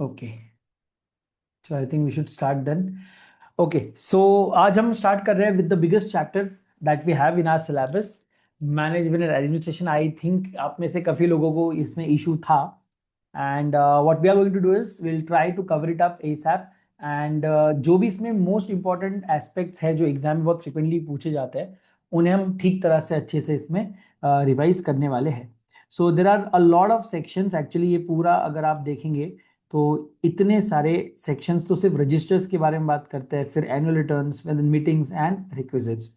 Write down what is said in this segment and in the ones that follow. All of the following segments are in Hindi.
Okay, so I think we should start then. Okay, so आज हम स्टार्ट कर रहे हैं with the biggest chapter that we have in our syllabus, management and administration. I think आप में से काफी लोगों को इसमें इशू था, and what we are going to do is will try to cover it up ASAP. And जो भी इसमें मोस्ट इंपॉर्टेंट एस्पेक्ट्स है जो एग्जाम में बहुत फ्रिक्वेंटली पूछे जाते हैं, उन्हें हम ठीक तरह से अच्छे से इसमें रिवाइज करने वाले हैं। So there are a lot of sections actually. ये पूरा अगर आप देखेंगे तो इतने सारे सेक्शंस तो सिर्फ रजिस्टर्स के बारे में बात करते हैं, फिर annual returns, meetings and requisites.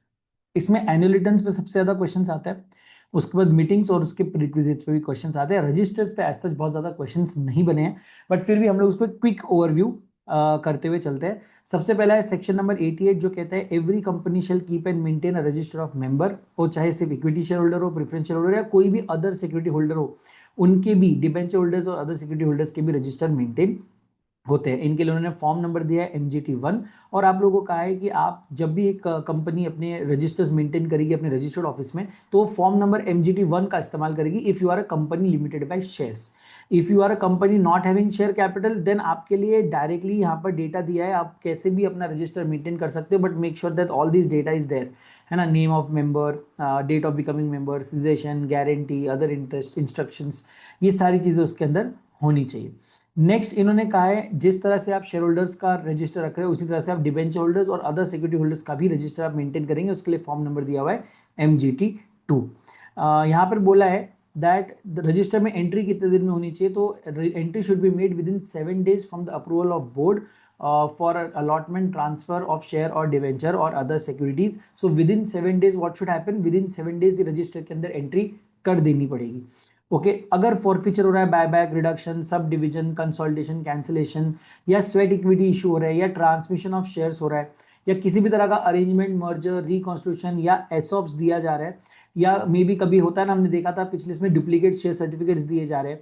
इसमें एनुअल रिटर्न्स पे सबसे ज्यादा क्वेश्चंस आते हैं, उसके बाद मीटिंग्स और उसके रिक्विजिट्स पे भी क्वेश्चंस आते हैं। रजिस्टर्स पे एज सच बहुत ज्यादा क्वेश्चंस नहीं बने हैं, बट फिर भी हम लोग उसको क्विक ओवरव्यू करते हुए चलते हैं। सबसे पहला है सेक्शन नंबर 88 जो कहता है every company shall keep and maintain a register of member. वो चाहे सिर्फ इक्विटी शेयर होल्डर हो, प्रेफरेंस शेयर होल्डर या कोई भी अदर सिक्योरिटी होल्डर हो, उनके भी डिबेंचर होल्डर्स और अदर सिक्योरिटी होल्डर्स के भी रजिस्टर मेंटेन होते हैं। इनके लिए उन्होंने फॉर्म नंबर दिया है MGT1। और आप लोगों को कहा है कि आप जब भी एक कंपनी अपने रजिस्टर्स मेंटेन करेगी अपने रजिस्टर्ड ऑफिस में, तो फॉर्म नंबर MGT1 का इस्तेमाल करेगी if you are a company limited by shares. If you are a company not having share capital, then आपके लिए डायरेक्टली यहाँ पर डेटा दिया है, आप कैसे भी अपना रजिस्टर मेंटेन कर सकते हो, but make sure that all this data is there, है ना। Name of member, date of becoming member, cessation, guarantee, other interest instructions, ये सारी चीजें उसके अंदर होनी चाहिए। नेक्स्ट इन्होंने कहा है जिस तरह से आप शेयर होल्डर्स का रजिस्टर रख रहे हो, उसी तरह से आप डिबेंचर होल्डर्स और अदर सिक्योरिटी होल्डर्स का भी रजिस्टर आप मेंटेन करेंगे। उसके लिए फॉर्म नंबर दिया हुआ है MGT2। यहाँ पर बोला है दैट रजिस्टर में एंट्री कितने दिन में होनी चाहिए, तो entry should be made with in 7 days from the approval of board for allotment, transfer of share और डिवेंचर और other securities. So with in 7 days what should happen, with in 7 days register के अंदर एंट्री कर देनी पड़ेगी। ओके, अगर फॉरफीचर हो रहा है, buyback, reduction, sub division, consolidation, cancellation, या स्वेट इक्विटी इशू हो रहा है, या ट्रांसमिशन ऑफ शेयर्स हो रहा है, या किसी भी तरह का अरेंजमेंट, मर्जर, रिकॉन्स्टिट्यूशन या एसॉप्स दिया जा रहा है, या मे बी कभी होता है ना, हमने देखा था पिछले इसमें डुप्लीकेट शेयर सर्टिफिकेट्स दिए जा रहे हैं,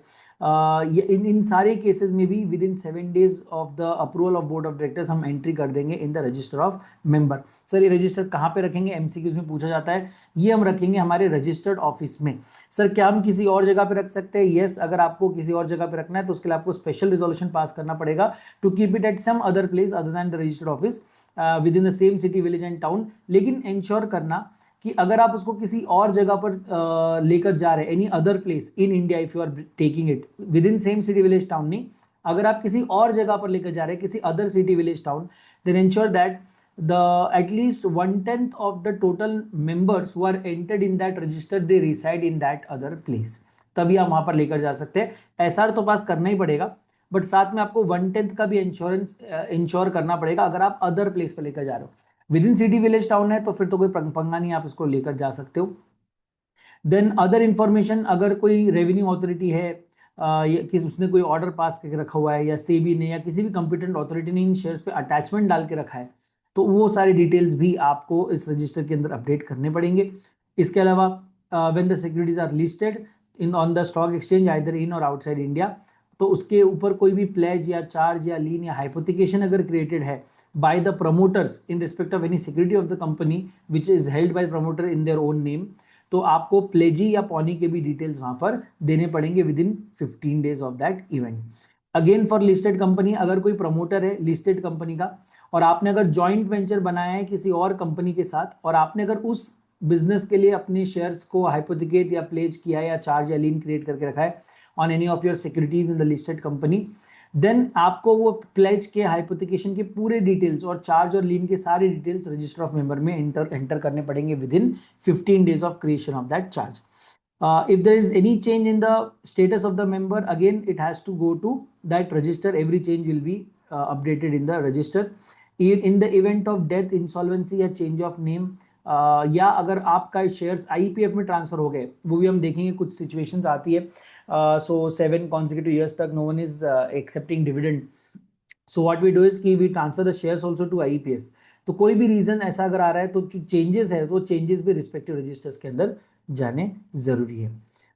इन सारे केसेस में भी with in 7 days of the approval of board of directors हम एंट्री कर देंगे in the register of member. Sir ये रजिस्टर कहाँ पे रखेंगे, MCQs में पूछा जाता है। ये हम रखेंगे हमारे रजिस्टर्ड ऑफिस में। सर क्या हम किसी और जगह पे रख सकते हैं? यस, अगर आपको किसी और जगह पे रखना है तो उसके लिए आपको स्पेशल रिजोल्यूशन पास करना पड़ेगा to keep it at some other place other than the registered office within the same city, village and town. लेकिन इंश्योर करना कि अगर आप उसको किसी और जगह पर लेकर जा रहे हैं, any other place in India, if you are taking it within same city village town नहीं, अगर आप किसी और जगह पर लेकर जा रहे हैं, किसी other city village town, then ensure that the at least 1/10 of the total members who are entered in that register they reside in that other place, तभी आप वहां पर लेकर जा सकते हैं। SR तो पास करना ही पड़ेगा, बट साथ में आपको 1/10 का भी इंश्योरेंस इंश्योर करना पड़ेगा अगर आप अदर प्लेस पर लेकर जा रहे हो। With in city village town है तो फिर तो कोई पंगा नहीं, आप इसको लेकर जा सकते हो। देन अदर इंफॉर्मेशन, अगर कोई रेवेन्यू अथॉरिटी है या किस उसने कोई ऑर्डर पास करके रखा हुआ है, या सेबी ने या किसी भी कंपिटेंट अथॉरिटी ने इन शेयर्स पे अटैचमेंट डाल के रखा है, तो वो सारी डिटेल्स भी आपको इस रजिस्टर के अंदर अपडेट करने पड़ेंगे। इसके अलावा when the securities are listed in on the stock exchange either in और आउटसाइड इंडिया, तो उसके ऊपर कोई भी प्लेज या चार्ज या लीन या हाइपोथिकेशन अगर क्रिएटेड है by the promoters in respect of any security of the company which is held by promoter in their own name, तो आपको प्लेजी या पॉनी के भी डिटेल्स वहां पर देने पड़ेंगे with in 15 days of that event. Again for listed company, अगर कोई प्रमोटर है लिस्टेड कंपनी का और आपने अगर जॉइंट वेंचर बनाया है किसी और कंपनी के साथ, और आपने अगर उस बिजनेस के लिए अपने शेयर्स को हाइपोथिकेट या प्लेज किया है या चार्ज या लीन क्रिएट करके रखा है on any of your securities in the listed company, then आपको वो प्लेज के हाइपोथिकेशन के पूरे डिटेल्स और चार्ज और लीन के सारे डिटेल्स रजिस्टर ऑफ मेंबर में एंटर करने पड़ेंगे with in 15 days of creation of that charge. If there is any change in the status of the member, again it has to go to that register. Every change will be updated in the register. In the event of death, insolvency या change of name, या अगर आपका शेयर्स IPF में ट्रांसफर हो गए, वो भी हम देखेंगे, कुछ सिचुएशंस आती है। सो 7 consecutive years तक no one is accepting dividend. So what we do is कि we transfer the shares also to IPF. तो कोई भी रीजन ऐसा अगर आ रहा है तो जो चेंजेस है तो चेंजेस भी रिस्पेक्टिव रजिस्टर्स के अंदर जाने जरूरी है।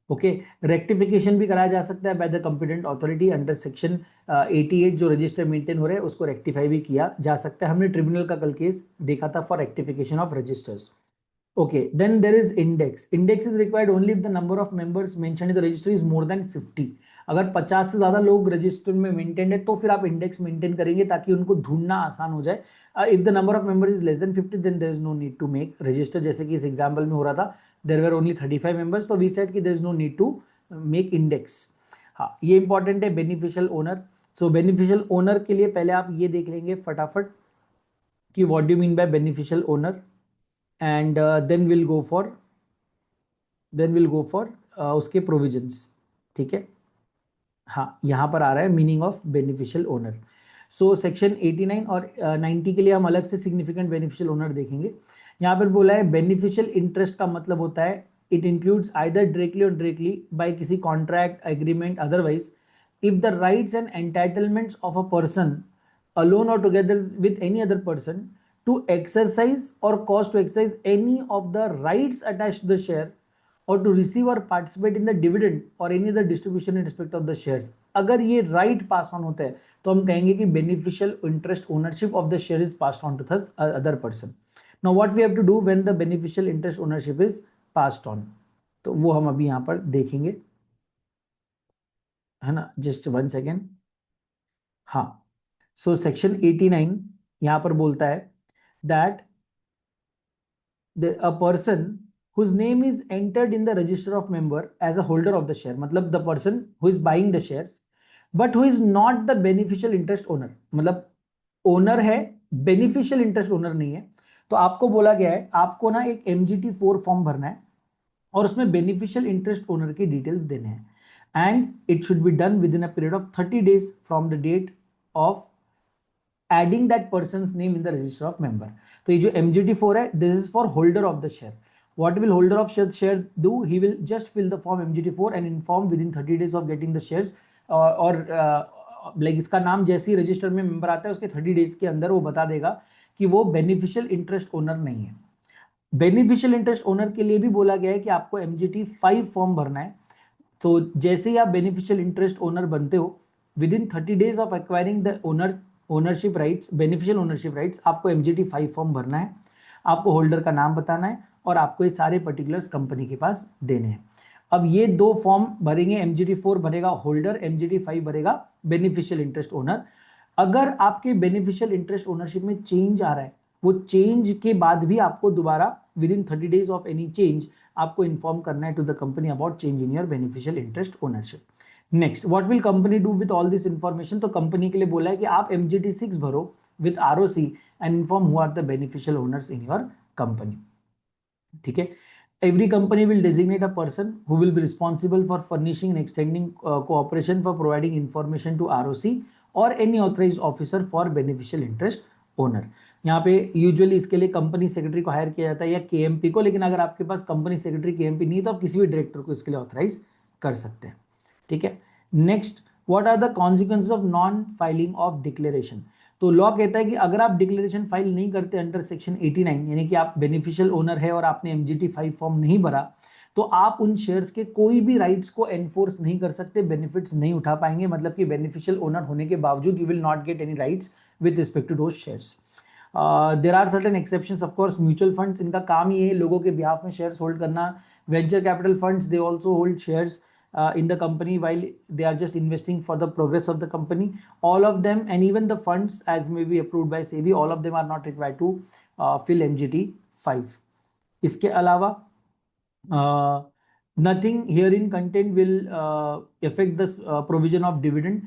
ओके, रेक्टिफिकेशन भी कराया जा सकता है by the competent authority under section 88। जो रजिस्टर मेंटेन हो रहे हैं उसको रेक्टिफाई भी किया जा सकता है। हमने ट्रिब्यूनल का कल केस देखा था for rectification of registers. Okay, then there is index. Index is required only if the number of members mentioned in the registry is more than 50. अगर 50 से ज्यादा लोग रजिस्टर में मेंटेन है तो फिर आप इंडेक्स मेंटेन करेंगे ताकि उनको ढूंढना आसान हो जाए. If the number of members is less than 50 then there is no need to make register. जैसे कि इस एग्जांपल में हो रहा था, देयर वर ओनली 35 मेंबर्स, तो वी सेड कि there is no need to make index. हाँ, ये इंपॉर्टेंट है, beneficial owner. So beneficial owner के लिए पहले आप ये देख लेंगे फटाफट कि what do you mean by beneficial owner, and then will go for उसके प्रोविजंस. ठीक है, हाँ, यहाँ पर आ रहा है meaning of beneficial owner. So section 89 और 90 के लिए हम अलग से सिग्निफिकेंट बेनिफिशियल ओनर देखेंगे. यहाँ पर बोला है बेनिफिशियल इंटरेस्ट का मतलब होता है इट इंक्लूड्स आइदर डायरेक्टली और डायरेक्टली बाय किसी contract agreement otherwise if the rights and entitlements of a person alone or together with any other person to exercise or cause to exercise any of the rights attached to the share or to receive or participate in the dividend or any other distribution in respect of the shares. अगर ये right pass on होता है तो हम कहेंगे कि beneficial interest ownership of the share is passed on to the other person. Now what we have to do when the beneficial interest ownership is passed on, तो वो हम अभी यहाँ पर देखेंगे, है ना. Just one second. हाँ, सो सेक्शन 89 यहां पर बोलता है that a person whose name is entered in the register of member as a holder of the share, मतलब the person who is buying the shares but who is not the beneficial interest owner, मतलब ओनर है, बेनिफिशियल इंटरेस्ट ओनर नहीं है. तो आपको बोला गया है आपको ना एक MGT4 फॉर्म भरना है और उसमें बेनिफिशियल इंटरेस्ट ओनर की डिटेल्स देने हैं, and it should be done within a period of 30 days from the date of adding that person's name in the register of member. तो ये जो MGT4 है, this is for holder of the share. What will holder of share do? He will just fill the form MGT4 and inform within 30 days of getting the shares, और लाइक इसका नाम जैसे ही रजिस्टर में मेंबर आता है उसके 30 डेज के अंदर वो बता देगा कि वो बेनिफिशियल इंटरेस्ट ओनर नहीं है. बेनिफिशियल इंटरेस्ट ओनर के लिए भी बोला गया है कि आपको MGT5 फॉर्म भरना है. तो जैसे ही आप बेनिफिशियल इंटरेस्ट ओनर बनते हो with in 30 days of acquiring the ownership rights, beneficial ownership rights, आपको MGT5 फॉर्म भरना है, आपको होल्डर का नाम बताना है और आपको ये सारे पर्टिकुलर्स कंपनी के पास देने हैं. अब ये दो फॉर्म भरेंगे, MGT4 भरेगा होल्डर, MGT5 भरेगा बेनिफिशियल इंटरेस्ट ओनर. अगर आपके बेनिफिशियल इंटरेस्ट ओनरशिप में चेंज आ रहा है, वो चेंज के बाद भी आपको दोबारा within 30 days of any change आपको इन्फॉर्म करना है to the company about change in your beneficial interest ownership. Next, what will company do with all this information? तो कंपनी के लिए बोला है कि आप MGT6 भरो with ROC and inform who are the beneficial owners in your company. ठीक है, every company will designate a person who will be responsible for furnishing and extending cooperation for providing information to ROC or any authorized officer for beneficial interest owner. यहाँ पे यूजुअली इसके लिए कंपनी सेक्रेटरी को हायर किया जाता है या KMP को, लेकिन अगर आपके पास कंपनी सेक्रेटरी KMP नहीं है तो आप किसी भी डायरेक्टर को इसके लिए ऑथराइज कर सकते हैं. ठीक है, next, what are the consequences of non filing of declaration? तो लॉ कहता है कि अगर आप डिक्लेरेशन फाइल नहीं करते अंडर सेक्शन 89, यानी कि आप बेनिफिशियल ओनर है और आपने MGT5 फॉर्म नहीं भरा, तो आप उन शेयर्स के कोई भी राइट्स को एनफोर्स नहीं कर सकते, बेनिफिट्स नहीं उठा पाएंगे. मतलब कि बेनिफिशियल ओनर होने के बावजूद you will not get any rights with respect to those shares. There are certain exceptions, of course. Mutual funds, इनका काम ये है लोगों के बिहाफ में शेयर्स होल्ड करना. Venture capital funds, they also hold shares in the company while they are just investing for the progress of the company. All of them, and even the funds as may be approved by SEBI, all of them are not required to fill MGT5. इसके अलावा nothing herein content will affect the provision of dividend.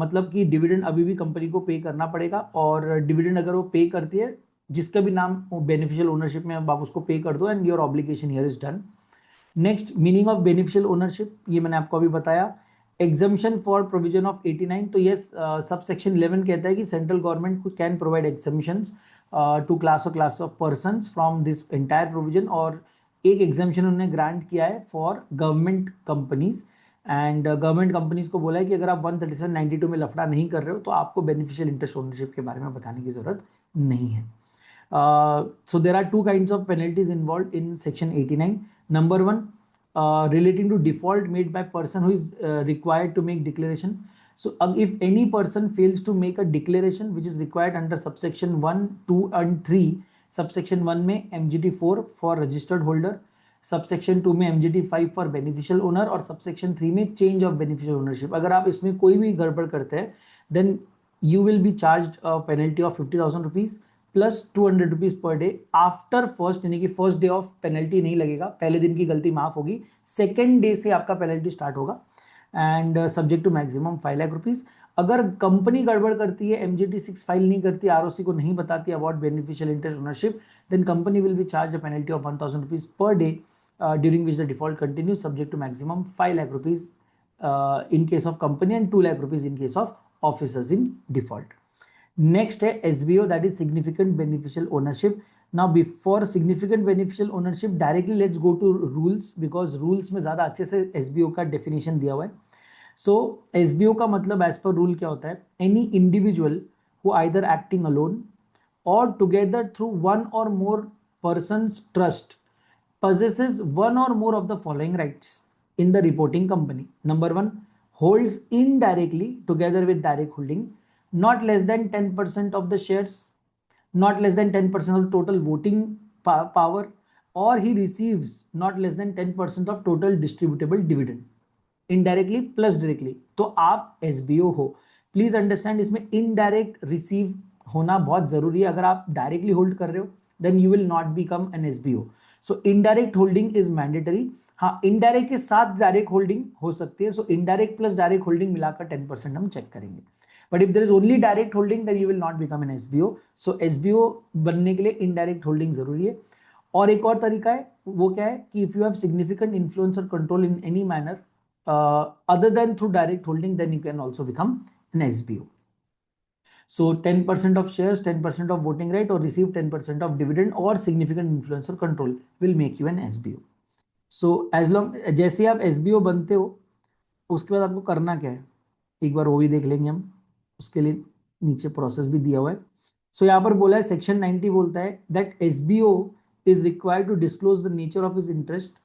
मतलब कि डिविडेंड अभी भी कंपनी को पे करना पड़ेगा, और डिविडेंड अगर वो पे करती है जिसका भी नाम बेनिफिशियल ओनरशिप में, आप उसको पे कर दो and your obligation here is done. Next, meaning of beneficial ownership, ये मैंने आपको अभी बताया. एग्जम्पशन फॉर प्रोविजन ऑफ 89, तो ये सब सेक्शन 11 कहता है कि central government can provide exemptions to class of persons from this entire provision, और एक एग्जम्पशन उन्होंने ग्रांट किया है for government companies. And government companies को बोला है कि अगर आप 137(92) में लफड़ा नहीं कर रहे हो तो आपको बेनिफिशियल इंटरेस्ट ओनरशिप के बारे में बताने की जरूरत नहीं है. So there are two kinds of penalties involved in section 89. Number one, relating to default made by person who is required to make declaration. So if any person fails to make a declaration which is required under subsection 1, 2 and 3, subsection 1 में MGT4 for registered holder, subsection 2 में MGT5 फॉर बेनिफिशियल ओनर और सबसेक्शन 3 में चेंज ऑफ बेनिफिशियल ओनरशिप। अगर आप इसमें कोई भी गड़बड़ करते हैं then you will be charge penalty of 50,000 rupees plus 200 rupees per day after first, यानी कि फर्स्ट डे ऑफ पेनल्टी नहीं लगेगा, पहले दिन की गलती माफ होगी, सेकेंड डे से आपका पेनल्टी स्टार्ट होगा and subject to maximum 5 lakh rupees. अगर कंपनी गड़बड़ करती है, MGT6 फाइल नहीं करती, ROC को नहीं बताती about beneficial interest ownership, then company will be charge a penalty of 1,000 rupees per day during which the default continues subject to maximum 5 lakh rupees in case of company and 2 lakh rupees in case of officers in default. Next है SBO, that is significant beneficial ownership. Now before significant beneficial ownership directly let's go to rules because rules में ज़्यादा अच्छे से SBO का definition दिया हुआ है. So SBO का मतलब as per rule क्या होता है? Any individual who either acting alone or together through one or more persons trust possesses one or more of the following rights in the reporting company. Number 1, holds indirectly together with direct holding not less than 10% of the shares, not less than 10% of the total voting power, or he receives not less than 10% of total distributable dividend. Indirectly plus directly, तो आप SBO हो. प्लीज अंडरस्टैंड, इसमें इनडायरेक्ट रिसीव होना बहुत जरूरी है. अगर आप डायरेक्टली होल्ड कर रहे हो then you will not become an SBO. So indirect holding is mandatory. हाँ, इनडायरेक्ट के साथ डायरेक्ट होल्डिंग हो सकती है. So indirect plus direct holding मिलाकर 10% हम चेक करेंगे. But if there is only direct holding then you will not become an SBO. So SBO बनने के लिए इनडायरेक्ट होल्डिंग जरूरी है. और एक और तरीका है, वो क्या है कि if you have significant influence और control in any manner other than through direct holding, then you can also become an SBO. So 10% of shares, 10% of voting right or receive 10% of dividend or significant influence or control will make you an SBO. So as long जैसे आप SBO बनते हो उसके बाद आपको करना क्या है एक बार वो भी देख लेंगे हम. उसके लिए नीचे प्रोसेस भी दिया हुआ है. सो यहाँ पर बोला है सेक्शन 90 बोलता है that SBO is required to disclose the nature of his interest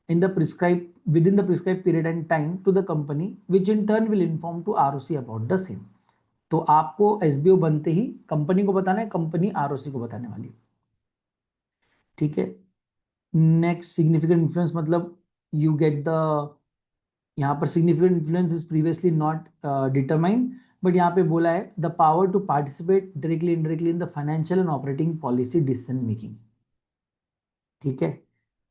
in the prescribed within the prescribed period and time to the company which in turn will inform to ROC about the same. तो आपको SBO बनते ही कंपनी को बताना है, कंपनी ROC को बताने वाली. ठीक है. नेक्स्ट, सिग्निफिकेंट इन्फ्लुएंस मतलब यू गेट द, यहाँ पर significant influence is previously not determined, but यहाँ पे बोला है the power to participate directly indirectly in the financial and operating policy decision making. ठीक है.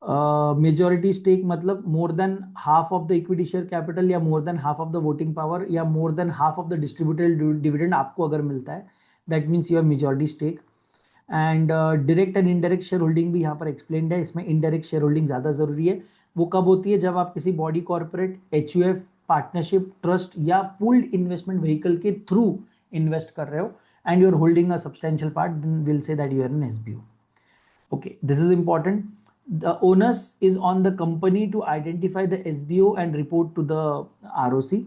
मेजॉरिटी स्टेक मतलब more than half of the equity share capital या more than half of the voting power या more than half of the distributed dividend आपको अगर मिलता है that means you have majority stake. And direct and indirect share holding भी यहाँ पर एक्सप्लेन्ड है. इसमें इनडायरेक्ट शेयर होल्डिंग ज़्यादा जरूरी है. वो कब होती है? जब आप किसी body corporate, HUF, partnership, trust या पूल्ड इन्वेस्टमेंट व्हीकल के थ्रू इन्वेस्ट कर रहे हो and you are holding a substantial part, will say that you are an SBO. Okay, this is important. The onus is on the company to identify the SBO and report to the ROC.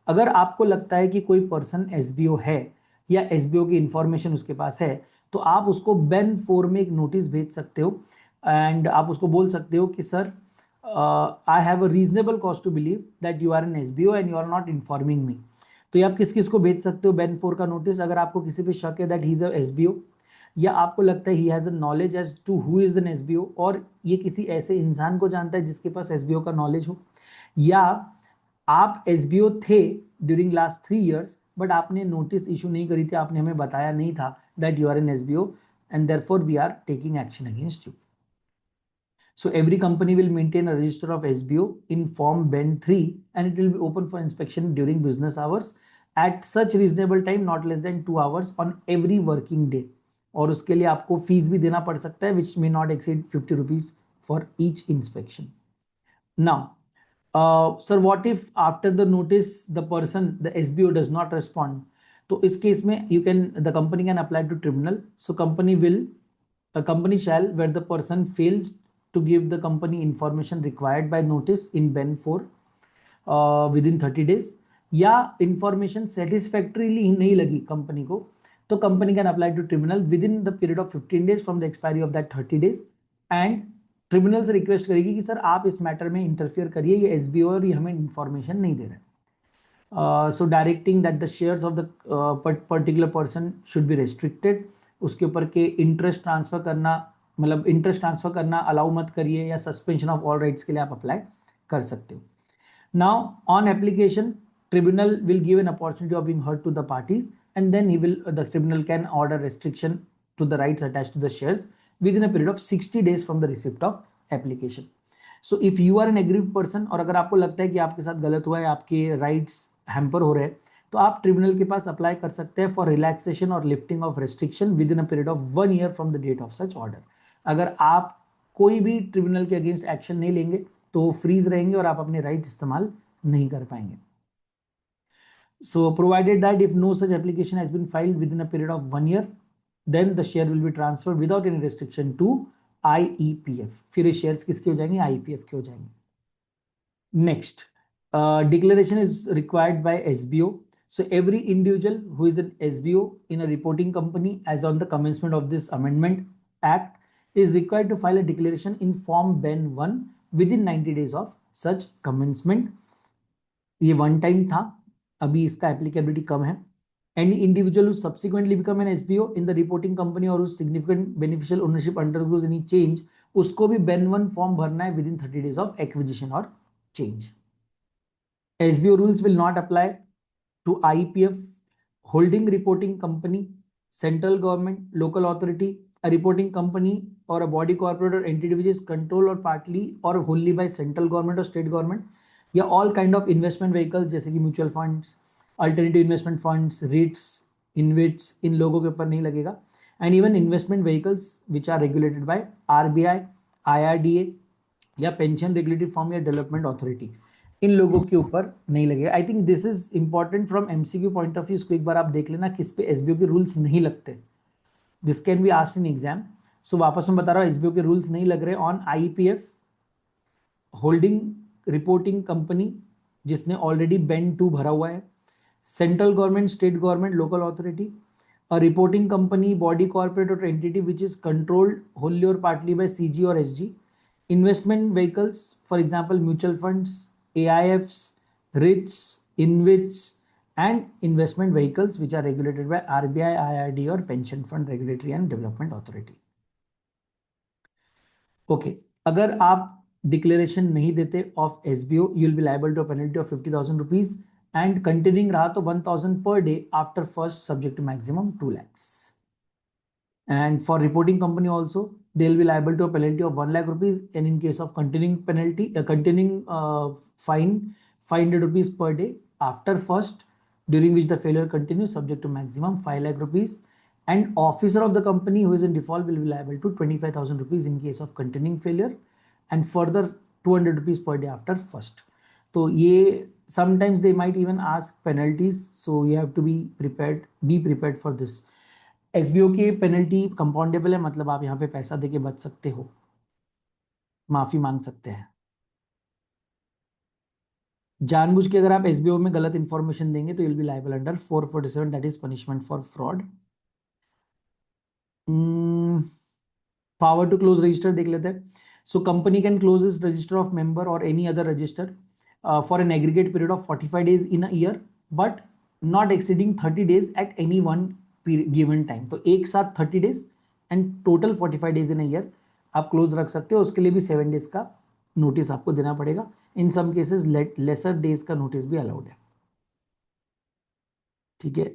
अगर आपको लगता है कि कोई पर्सन SBO है या SBO की इंफॉर्मेशन उसके पास है तो आप उसको बेन 4 में एक नोटिस भेज सकते हो एंड आप उसको बोल सकते हो कि sir I have a reasonable cause to believe that you are an SBO and you are not informing me. तो ये आप किस किस को भेज सकते हो बेन 4 का नोटिस? अगर आपको किसी पे शक है that he is a SBO या आपको लगता है he has a knowledge as to who is an SBO और ये किसी ऐसे इंसान को जानता है जिसके पास SBO का नॉलेज हो, या आप SBO थे ड्यूरिंग लास्ट 3 years बट आपने नोटिस इशू नहीं करी थी, आपने हमें बताया नहीं था that you are an SBO and therefore we are taking action against you. So every company will maintain a register of SBO in form Ben 3 and it will be open for inspection during business hours at such reasonable time not less than 2 hours on every working day. और उसके लिए आपको फीस भी देना पड़ सकता है which may not exceed 50 rupees for each inspection. Now, sir, what if after the notice the person, the SBO does not respond? तो इस केस में the company can apply to tribunal. So a company shall, where the person fails to give the company information required by notice in Ben 4 within 30 days, या information satisfactorily नहीं लगी कंपनी को, तो company can apply to tribunal within the period of 15 days from the expiry of that 30 days and tribunal से रिक्वेस्ट करेगी कि सर आप इस मैटर में इंटरफियर करिए, ये SBO और ये हमें इंफॉर्मेशन नहीं दे रहे. So directing that the shares of the particular person should be restricted उसके ऊपर के इंटरेस्ट ट्रांसफर करना, मतलब इंटरेस्ट ट्रांसफर करना अलाउ मत करिए, या सस्पेंशन ऑफ ऑल राइट्स के लिए आप अप्लाई कर सकते हो. Now, on application, tribunal will give an opportunity of being heard to the parties, and then the tribunal can order restriction to the rights attached to the shares within a period of 60 days from the receipt of application. So, if you are an aggrieved person, और अगर आपको लगता है कि आपके साथ गलत हुआ है, आपके rights hamper हो रहे हैं, तो आप ट्रिब्यूनल के पास अप्लाई कर सकते हैं फॉर रिलैक्सेशन और lifting of restriction within a period of 1 year from the date of such order. अगर आप कोई भी ट्रिब्यूनल के अगेंस्ट एक्शन नहीं लेंगे तो फ्रीज रहेंगे और आप अपने राइट इस्तेमाल नहीं कर पाएंगे. So provided that if no such application has been filed within a period of 1 year, then the share will be transferred without any restriction to IEPF. फिर ये शेयर्स किसके हो जाएंगे? IPF के हो जाएंगे. Next, declaration is required by SBO. So every individual who is an SBO in a reporting company as on the commencement of this amendment act is required to file a declaration in form Ben 1 within 90 days of such commencement. ये वन टाइम था, अभी इसका एप्लीकेबिलिटी कम है. Any individual who subsequently become an SBO in the reporting company or whose significant beneficial ownership undergoes any change, उसको भी Ben 1 फॉर्म भरना है within 30 days of acquisition or change. SBO rules will not apply to IPF, holding reporting company, central government, local authority, a reporting company or a body corporate or entity which is controlled or partly or wholly by central government or state government, या all kind of investment vehicles जैसे कि mutual funds, alternative investment funds, REITs, InvITs, इन लोगों के ऊपर नहीं लगेगा. And even investment vehicles which are regulated by RBI, IRDA या पेंशन रेगुलेटरी फॉर्म या डेवलपमेंट अथॉरिटी, इन लोगों के ऊपर नहीं लगेगा. I think this is important from MCQ point of view. इसको एक बार आप देख लेना किस पे SBO के रूल्स नहीं लगते. This can be asked in exam. So वापस में बता रहा हूँ, SBO के रूल्स नहीं लग रहे on IPF, holding reporting company जिसने ऑलरेडी बेन 2 भरा हुआ है, central government, state government, local authority, a reporting company, body corporate or entity which is controlled wholly or partly by CG or SG, investment vehicles, for example mutual funds, AIFs, REITs, InvITs, and investment vehicles which are regulated by RBI, IRD or pension fund regulatory and development authority. Okay, अगर आप डिक्लेरेशन नहीं देते of SBO, you will be liable to a penalty of 50,000 rupees and continuing रहा तो 1,000 per day after first, subject to maximum 2 lakhs. And for reporting company also, they will be liable to a penalty of 1 lakh rupees, and in case of continuing penalty, fine, 500 rupees per day after first, during which the failure continues, subject to maximum 5 lakh rupees. And officer of the company who is in default will be liable to 25,000 rupees in case of continuing failure, and further 200 rupees per day after first. तो ये sometimes they might even ask penalties, so you have to be prepared for this. SBO की पेनल्टी कंपाउंडेबल है, मतलब आप यहाँ पे पैसा देके बच सकते हो, माफी मांग सकते हैं. जानबूझ के अगर आप SBO में गलत इंफॉर्मेशन देंगे तो you'll be liable under 447, that is punishment for fraud. Power to close register देख लेते हैं. So company can close its register of member or any other register for an aggregate period of 45 days in a year, but not exceeding 30 days at any one given time. तो एक साथ 30 days and total 45 days in a year आप क्लोज रख सकते हो. उसके लिए भी 7 days का नोटिस आपको देना पड़ेगा. इन सम केसेस लेसर डेज का नोटिस भी अलाउड है. ठीक है.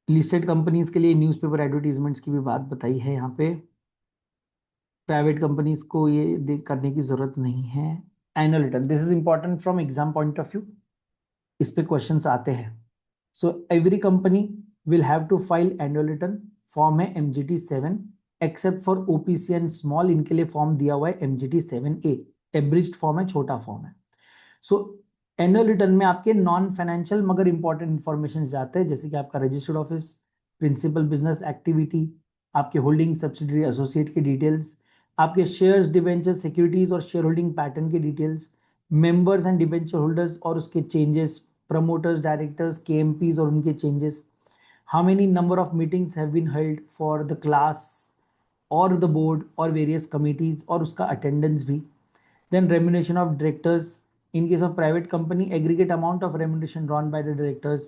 लिस्टेड कंपनीज के लिए न्यूज़पेपर एडवर्टीजमेंट्स की भी बात बताई है यहाँ पे. प्राइवेट कंपनीज को ये करने की जरूरत नहीं है. Annual return, this is important from exam point of view, इस पे क्वेश्चंस आते हैं. So every company will have to file annual return. Form है MGT 7, except for OPC and small, इनके लिए फॉर्म दिया हुआ है MGT 7A. एब्रिज्ड फॉर्म है, छोटा फॉर्म है. सो एनुअल रिटर्न में आपके नॉन फाइनेंशियल मगर इंपॉर्टेंट इंफॉर्मेशन जाते हैं, जैसे कि आपका registered office, principal business activity, आपके होल्डिंग सब्सिडरी एसोसिएट की डिटेल्स, आपके शेयर्स, डिबेंचर, सिक्योरिटीज और शेयर होल्डिंग पैटर्न की details, members and debenture holders और उसके चेंजेस, प्रमोटर्स, डायरेक्टर्स, KMPs और उनके changes, how many number of meetings have been held for the class और द बोर्ड और वेरियस कमिटीज और उसका अटेंडेंस भी. Then remuneration of directors. In case of private company, aggregate amount of remuneration drawn by the directors,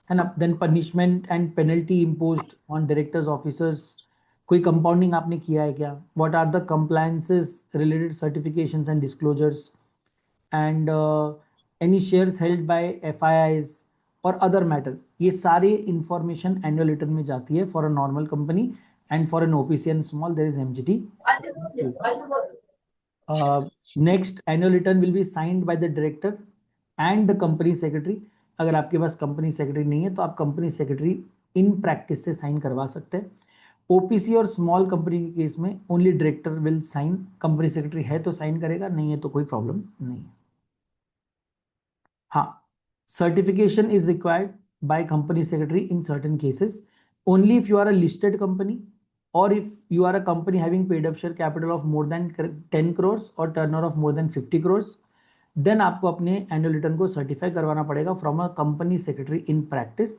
है ना. Then punishment and penalty imposed on directors officers. कोई कंपाउंडिंग आपने किया है क्या? What are the compliances related certifications and disclosures and any shares held by FIIs और अदर मैटर. ये सारे इंफॉर्मेशन एनुअल रिटर्न में जाती है for a normal company, and for an OPC and small there is MGT. Next, annual return will be signed by the director and the company secretary. अगर आपके पास कंपनी सेक्रेटरी नहीं है तो आप कंपनी सेक्रेटरी इन प्रैक्टिस से साइन करवा सकते हैं. ओपीसी और स्मॉल कंपनी के केस में only director will sign. Company secretary है तो साइन करेगा, नहीं है तो कोई प्रॉब्लम नहीं है. हाँ, certification is required by company secretary in certain cases only if you are a listed company or if you are a company having paid up share capital of more than 10 crores or turnover of more than 50 crores. Then आपको अपने एनुअल रिटर्न को सर्टिफाई करवाना पड़ेगा from a company secretary in practice.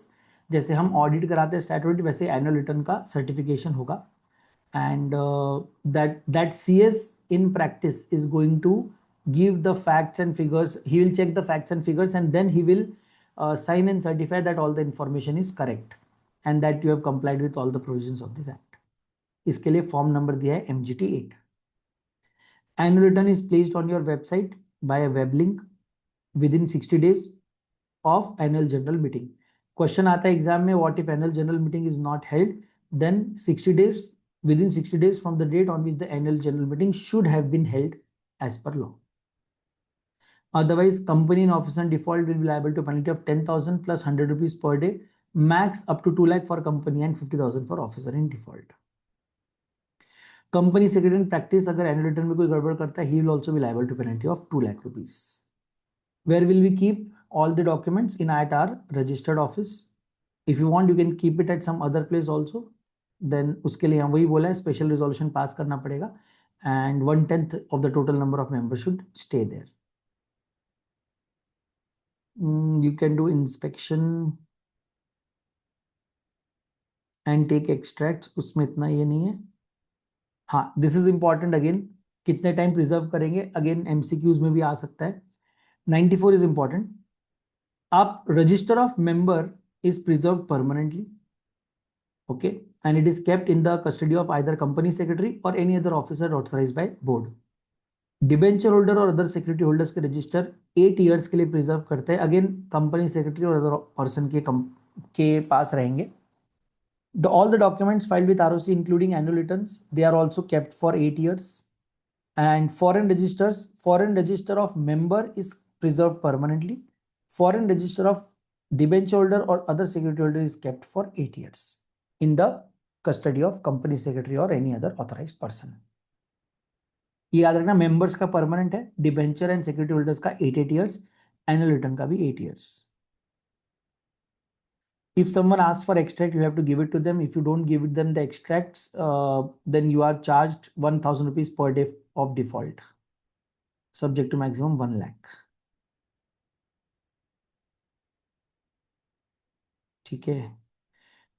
जैसे हम ऑडिट कराते हैं स्टैट्यूटरी, वैसे एनुअल रिटर्न का सर्टिफिकेशन होगा. And that CS in practice is going to give the facts and figures. He will check the facts and figures and then he will sign and certify that all the information is correct and that you have complied with all the provisions of this act. इसके लिए फॉर्म नंबर दिया है MGT8. Annual return is placed on your website by a web link within 60 days of annual general meeting. Question आता है एग्जाम में, what if annual general meeting is not held, then 60 days, within 60 days from the date on which the annual general meeting should have been held as per law. Otherwise, company in office and default will be liable to penalty of 10,000 plus 100 rupees per day, max up to 2 lakh for company and 50,000 for officer in default. Company secretary in practice अगर एनुअल रिटर्न में कोई गड़बड़ करता है, ही will also be liable to penalty of 2 lakh rupees. Where will we keep all the documents? In at our registered office. If you want, you can keep it at some other place also. Then उसके लिए हम वही बोला है, special resolution pass करना पड़ेगा and 1/10 of the total number of members should stay there. You can do inspection and take extracts. उसमें इतना ये नहीं है. हाँ, this is important again. कितने टाइम प्रिजर्व करेंगे, अगेन MCQs में भी आ सकता है. 94 is important. आप register of member is preserved permanently. Okay, and it is kept in the custody of either company secretary or any other officer authorized by board. Debenture holder और अदर सिक्योरिटी होल्डर्स के रजिस्टर 8 years के लिए प्रिजर्व करते हैं. अगेन कंपनी सेक्रेटरी और अदर पर्सन के पास रहेंगे. All the documents filed with ROC including annual returns, they are also kept for 8 years. And foreign register of member is preserved permanently. Foreign register of debenture holder or other security holder is kept for 8 years in the custody of company secretary or any other authorized person. ये याद रखना, मेंबर्स का परमानेंट है, डिबेंचर एंड सिक्योरिटी होल्डर्स का 8 years, एनुअल रिटर्न का भी 8 years. If someone asks for extract, you have to give it to them. If you don't give them the extracts, then you are charged 1,000 rupees per day of default, subject to maximum 1 lakh. ठीक है.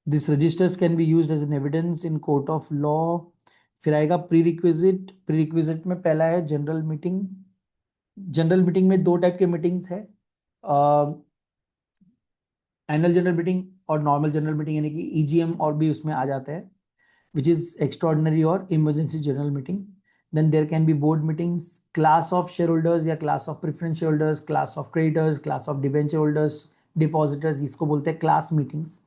This registers can be used as an evidence in court of law. फिर आएगा प्री रिक्विजिट में पहला है जनरल मीटिंग. जनरल मीटिंग में 2 टाइप के मीटिंग्स है, एनुअल जनरल मीटिंग और नॉर्मल जनरल मीटिंग, यानी कि EGM और भी उसमें आ जाता है, विच इज एक्स्ट्रॉर्डिनरी और emergency general meeting. Then there can be board meetings, class of share holders या class of preference share holders, class of creditors, class of debenture holders, depositors, इसको बोलते हैं क्लास मीटिंग्स.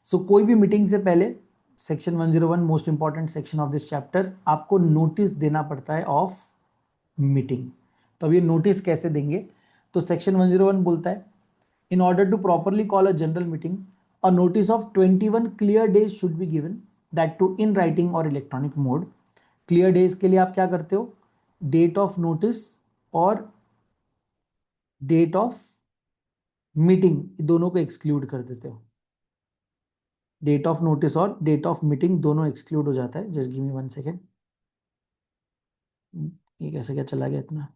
सो कोई भी मीटिंग से पहले section 101 most important section of this chapter, आपको नोटिस देना पड़ता है ऑफ मीटिंग. तो अब ये नोटिस कैसे देंगे? तो सेक्शन 101 बोलता है, in order to properly call a general meeting, a notice of 21 clear days should be given, that to in writing or electronic mode. Clear days के लिए आप क्या करते हो? Date of notice और date of meeting दोनों को exclude कर देते हो. Date of notice और date of meeting दोनों exclude हो जाता है. Just give me 1 second. ये कैसे क्या चला गया इतना?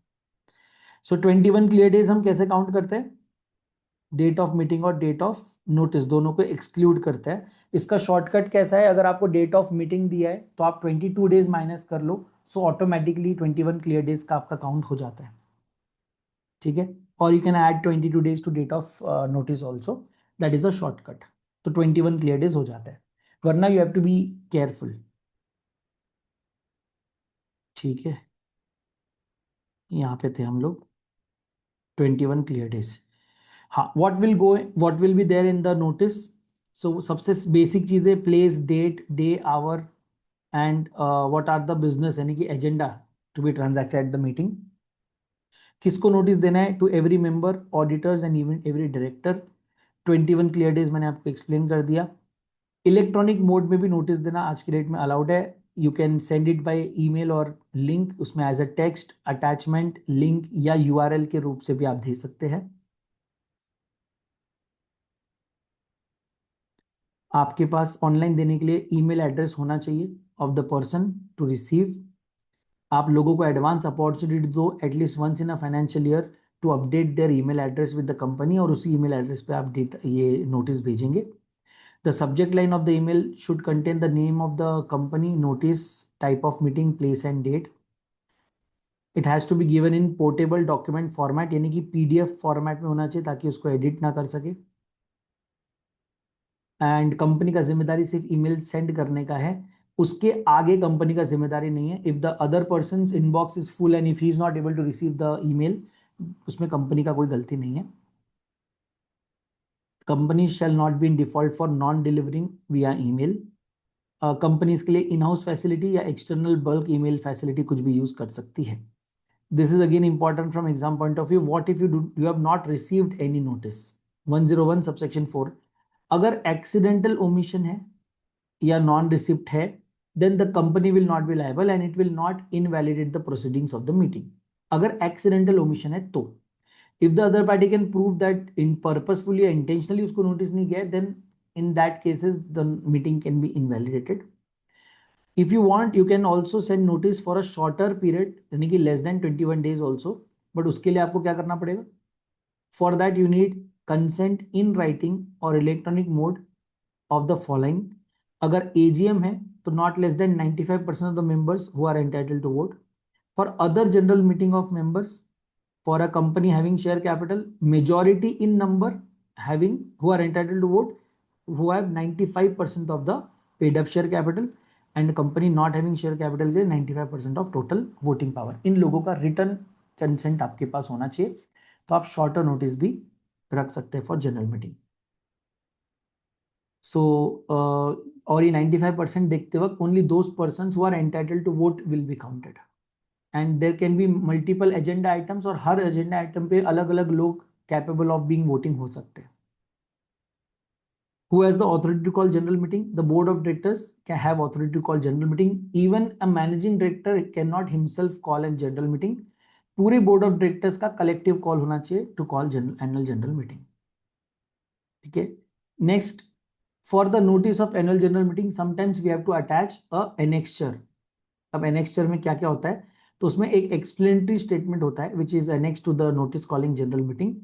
So 21 clear days हम कैसे काउंट करते हैं? डेट ऑफ मीटिंग और डेट ऑफ नोटिस दोनों को एक्सक्लूड करता है. इसका शॉर्टकट कैसा है? अगर आपको डेट ऑफ मीटिंग दिया है तो आप 22 days माइनस कर लो, सो ऑटोमेटिकली 21 क्लियर डेज का आपका काउंट हो जाता है. ठीक है. और you can add 22 days to date of notice also. That is a shortcut. तो 21 क्लियर डेज हो जाता है, वरना you have to be careful. ठीक है, यहाँ पे थे हम लोग, 21 क्लियर डेज। हाँ, what will be there in the notice. So सबसे बेसिक चीजें, place, date, day, hour and what are the business, यानी कि agenda to be transacted at the meeting. किसको नोटिस देना है? To every member, auditors and even every director. 21 clear days मैंने आपको एक्सप्लेन कर दिया। इलेक्ट्रॉनिक मोड में भी नोटिस देना आज की डेट में अलाउड है। You can send it by email और लिंक, उसमें as a text, attachment, link या यूआरएल के रूप से भी आप दे सकते हैं। आपके पास ऑनलाइन देने के लिए ईमेल एड्रेस होना चाहिए of the person to receive. आप लोगों को एडवांस अपॉर्चुनिटी दो at least once in a financial year to update their email address with the company, और उसी ईमेल एड्रेस पे आप ये नोटिस भेजेंगे। The subject line of the email should contain the name of the company, notice, type of meeting, place and date. It has to be given in portable document format, यानी कि पीडीएफ फॉर्मेट में होना चाहिए ताकि उसको एडिट ना कर सके। एंड कंपनी का जिम्मेदारी सिर्फ ईमेल सेंड करने का है, उसके आगे कंपनी का जिम्मेदारी नहीं है। If the other person inbox is full and if he is not able to receive the email, उसमें कंपनी का कोई गलती नहीं है। Company shall not be in default for non delivering via email. Company इसके लिए इन हाउस फैसिलिटी या एक्सटर्नल बल्क ईमेल फैसिलिटी कुछ भी यूज कर सकती है। This is again important from exam point of view. What if you have not received any notice? 101 subsection 4, अगर एक्सीडेंटल ओमिशन है या नॉन रिसिप्ट है, then the company will not be liable and it will not invalidate the proceedings of the meeting. अगर accidental omission है तो, if the other party can prove that in purposefully या intentionally उसको notice नहीं किया, then in that cases the meeting can be invalidated. If you want, you can also send notice for a shorter period, यानी कि less than 21 days also, but उसके लिए आपको क्या करना पड़ेगा? For that you need consent in writing or electronic mode of the following. अगर AGM है तो not less than 95% of the members who are entitled to vote. For other general meeting of members, for a company having share capital, majority in number having who are entitled to vote, who have 95% of the paid up share capital, and company not having share capital से 95% of total voting power. इन लोगों का रिटर्न कंसेंट आपके पास होना चाहिए, तो आप शॉर्टर नोटिस भी रख सकते हैं फॉर जनरल मीटिंग। सो और ये 95% देखते वक्त only those person who are entitled to vote will be counted, and there can be multiple agenda items, और हर एजेंडा आइटम पे अलग अलग लोग कैपेबल ऑफ बीइंग वोटिंग हो सकते हैं। Who has the authority to call general meeting? The board of directors can have authority to call general meeting. Even a managing director cannot himself call a general meeting. पूरे बोर्ड ऑफ डायरेक्टर्स का कलेक्टिव कॉल होना चाहिए to call annual general meeting. ठीक है, next, for the notice of annual general meeting sometimes we have to attach a annexure. अब एनेक्स्चर में क्या क्या होता है? तो उसमें एक एक्सप्लेनेटरी स्टेटमेंट होता है which is annex to the notice calling general meeting.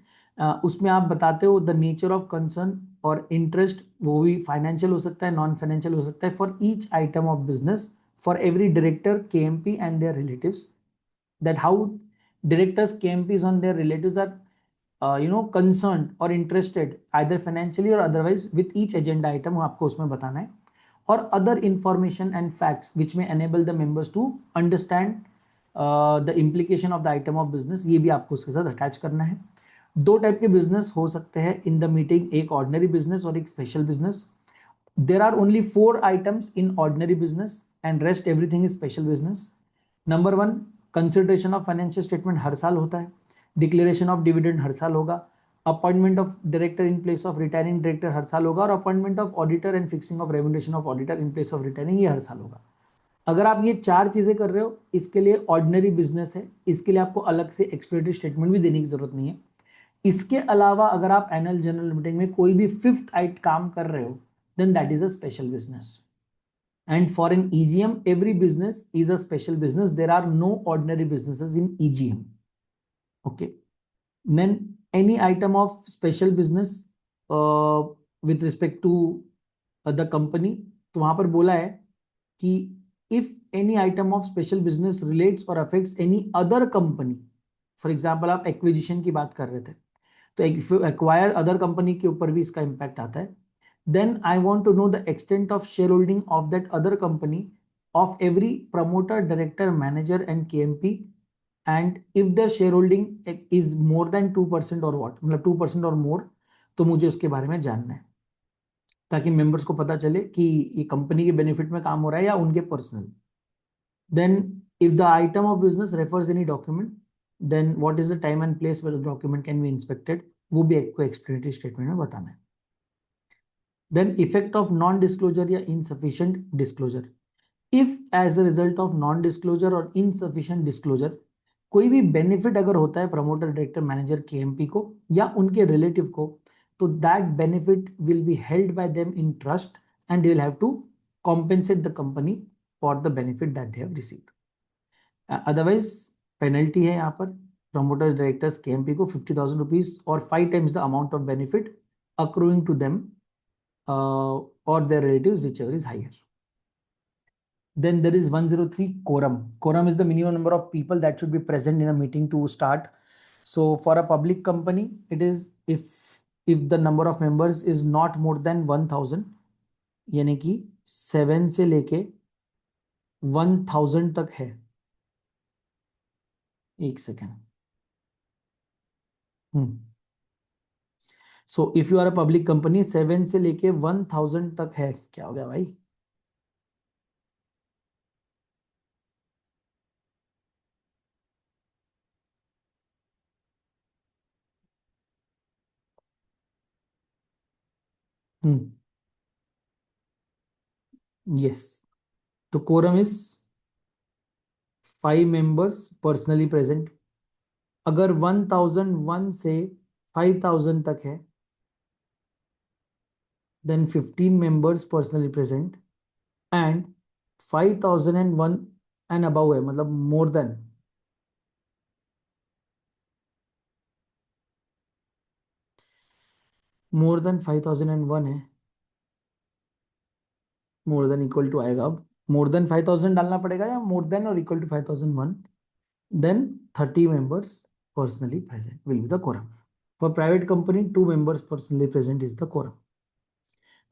उसमें आप बताते हो द नेचर ऑफ कंसर्न और इंटरेस्ट, वो भी फाइनेंशियल हो सकता है, नॉन फाइनेंशियल हो सकता है, for each item of business, for every director, KMP and their relatives, that how directors, KMPs on their relatives are concerned or interested either financially or otherwise with each agenda item, आपको उसमें बताना है। और other information and facts which may enable the members to understand the implication of the item of business, ये भी आपको उसके साथ अटैच करना है। दो टाइप के बिजनेस हो सकते हैं इन द मीटिंग, एक ऑर्डिनरी बिजनेस और एक special business. There are only 4 items in ordinary business and rest everything is special business. Number 1, consideration of financial statement हर साल होता है, डिक्लेरेशन ऑफ डिविडेंड हर साल होगा, appointment of director in place of retiring director हर साल होगा, और appointment of auditor and fixing of remuneration of auditor in place of retiring ये हर साल होगा। अगर आप ये 4 चीजें कर रहे हो, इसके लिए ऑर्डिनरी बिजनेस है, इसके लिए आपको अलग से एक्सप्लेनेटरी स्टेटमेंट भी देने की जरूरत नहीं है। इसके अलावा अगर आप एनुअल जनरल मीटिंग में कोई भी 5th आइट काम कर रहे हो, then that is a special business. And for an EGM, every business is a special business. There are no ordinary businesses in EGM. Okay. Then any item of special business with respect to the company, तो वहां पर बोला है कि if any item of special business relates or affects any other company, for example आप acquisition की बात कर रहे थे, तो if you acquire other company के ऊपर भी इसका इम्पैक्ट आता है. Then I want to know the extent of share holding of that other company of every promoter, director, manager and KMP, and if the shareholding is more than 2% or what, मतलब 2% और more, तो मुझे उसके बारे में जानना है ताकि मेंबर्स को पता चले कि ये कंपनी के बेनिफिट में काम हो रहा है या उनके personal. Then if the item of business refers any document, then what is the time and place where the document can be inspected, वो भी आपको explanatory statement में बताना है. Then effect of non disclosure या insufficient disclosure. If as a result of non disclosure और insufficient disclosure कोई भी बेनिफिट अगर होता है प्रमोटर, डायरेक्टर, मैनेजर, केएमपी को या उनके रिलेटिव को, तो that benefit will be held by them in trust and they will have to compensate the company for the benefit that they have received. Otherwise penalty है यहाँ पर प्रमोटर्स, डायरेक्टर्स, केएमपी को 50,000 रुपीज और 5 times the amount of benefit accruing to them or their relatives, whichever is higher. Then there is 103 quorum. Quorum is the minimum number of people that should be present in a meeting to start. So for a public company, it is if the number of members is not more than 1000, यानी कि 7 से लेके 1000 तक है. एक second. So if you are a public company 7 से लेके 1000 तक है. क्या हो गया भाई? Yes. The quorum is 5 members personally present. अगर 1001 से 5000 तक है, then 15 members personally present, and 5001 and above है, मतलब more than 5001 है, more than equal to आएगा. अब more than 5000 डालना पड़ेगा या more than or equal to 5001, then 30 members personally present will be the quorum. For private company, 2 members personally present is the quorum.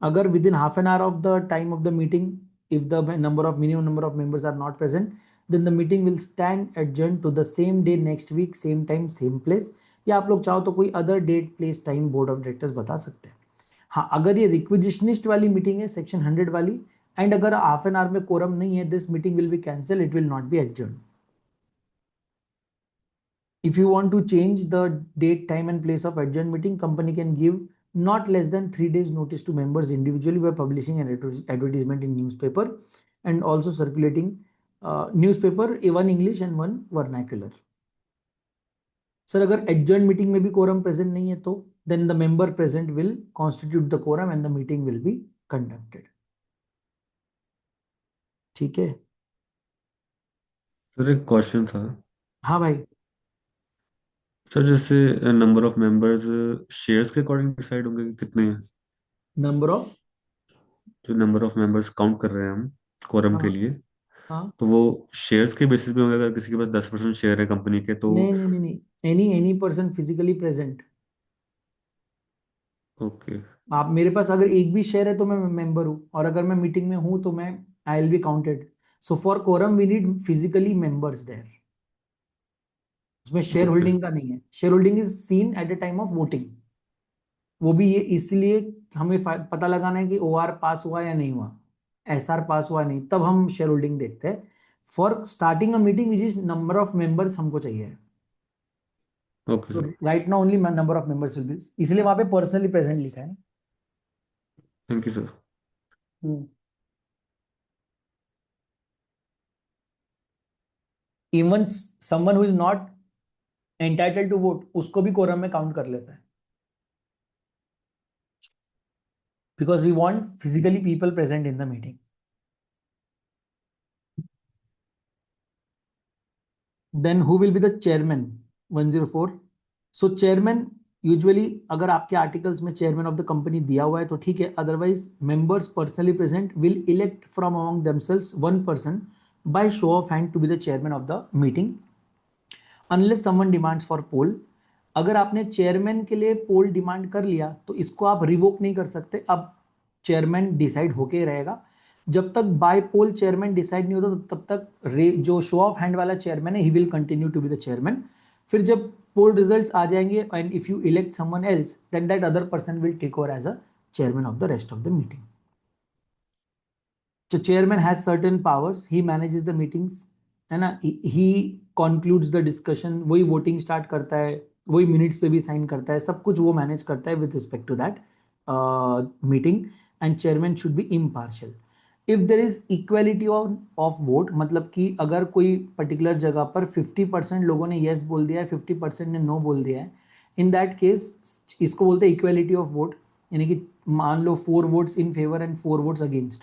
Agar within half an hour of the time of the meeting, if the minimum number of members are not present, then the meeting will stand adjourned to the same day next week, same time, same place. या आप लोग चाहो तो कोई other date, place, time board of directors बता सकते हैं. हाँ, अगर ये रिक्विजिशनिस्ट वाली मीटिंग है, सेक्शन 100 वाली, एंड अगर हाफ एन आवर में कोरम नहीं है, this meeting will be cancel, it will not B adjourn. If you want to change the date, time and place of adjourned meeting, company can give not less than 3 days notice to members individually by publishing an advertisement in newspaper and also circulating newspaper, one English and one vernacular. Sir, अगर adjourned meeting में भी quorum present नहीं है तो then the member present will constitute the quorum and the meeting will be conducted. ठीक है. सर एक क्वेश्चन था. हाँ भाई. सर जैसे नंबर ऑफ मेंबर्स शेयर्स के अकॉर्डिंग डिसाइड होंगे कि कितने हैं? नंबर ऑफ, जो नंबर ऑफ मेंबर्स काउंट कर रहे हैं हम कोरम के हाँ लिए, हाँ, तो वो शेयर्स के बेसिस पे होंगे? अगर किसी के पास 10% शेयर है कंपनी के तो? नहीं नहीं नहीं नहीं, any person physically present. Okay. आप मेरे पास अगर एक भी शेयर है तो मैं मेंबर हूँ, और अगर मैं मीटिंग में हूँ तो मैं I will be counted. So for quorum we need physically members there. उसमें शेयर ओके होल्डिंग का नहीं है. Share holding is seen at the time of voting. वो भी ये इसलिए हमें पता लगाना है कि ओआर पास हुआ या नहीं हुआ, एसआर पास हुआ नहीं, तब हम शेयर होल्डिंग देखते हैं. For starting a meeting which is number of members हमको चाहिए. ओके तो sir. Right now only number of members will be, इसलिए वहां पे पर्सनली प्रेजेंट लिखा है. Thank you sir. Even someone who is not entitled to vote, उसको भी कोरम में काउंट कर लेता है, because we want physically people present in the meeting. Then who will be the chairman? 104. So chairman usually अगर आपके आर्टिकल्स में चेयरमैन ऑफ द कंपनी दिया हुआ है तो ठीक है, otherwise members personally present will elect from among themselves one person by show of hand to be the chairman of the meeting unless someone demands for poll. अगर आपने चेयरमैन के लिए पोल डिमांड कर लिया तो इसको आप रिवोक नहीं कर सकते, अब चेयरमैन डिसाइड होके ही रहेगा। जब तक बाय पोल चेयरमैन डिसाइड नहीं होता तब तक जो शो ऑफ हैंड वाला चेयरमैन है ही will continue to be the chairman. फिर जब पोल रिजल्ट्स आ जाएंगे and if you elect someone else then that other person will take over as a chairman of the rest of the meeting. So chairman has certain powers, he manages the meetings, है ना, he concludes the discussion, वही voting start करता है, वही minutes पे भी sign करता है, सब कुछ वो manage करता है with respect to that meeting, and chairman should be impartial. If there is equality of vote, मतलब कि अगर कोई particular जगह पर 50% लोगों ने yes बोल दिया है, 50% ने no बोल दिया है, in that case इसको बोलते हैं equality of vote, यानी कि मान लो 4 votes in favor and 4 votes against।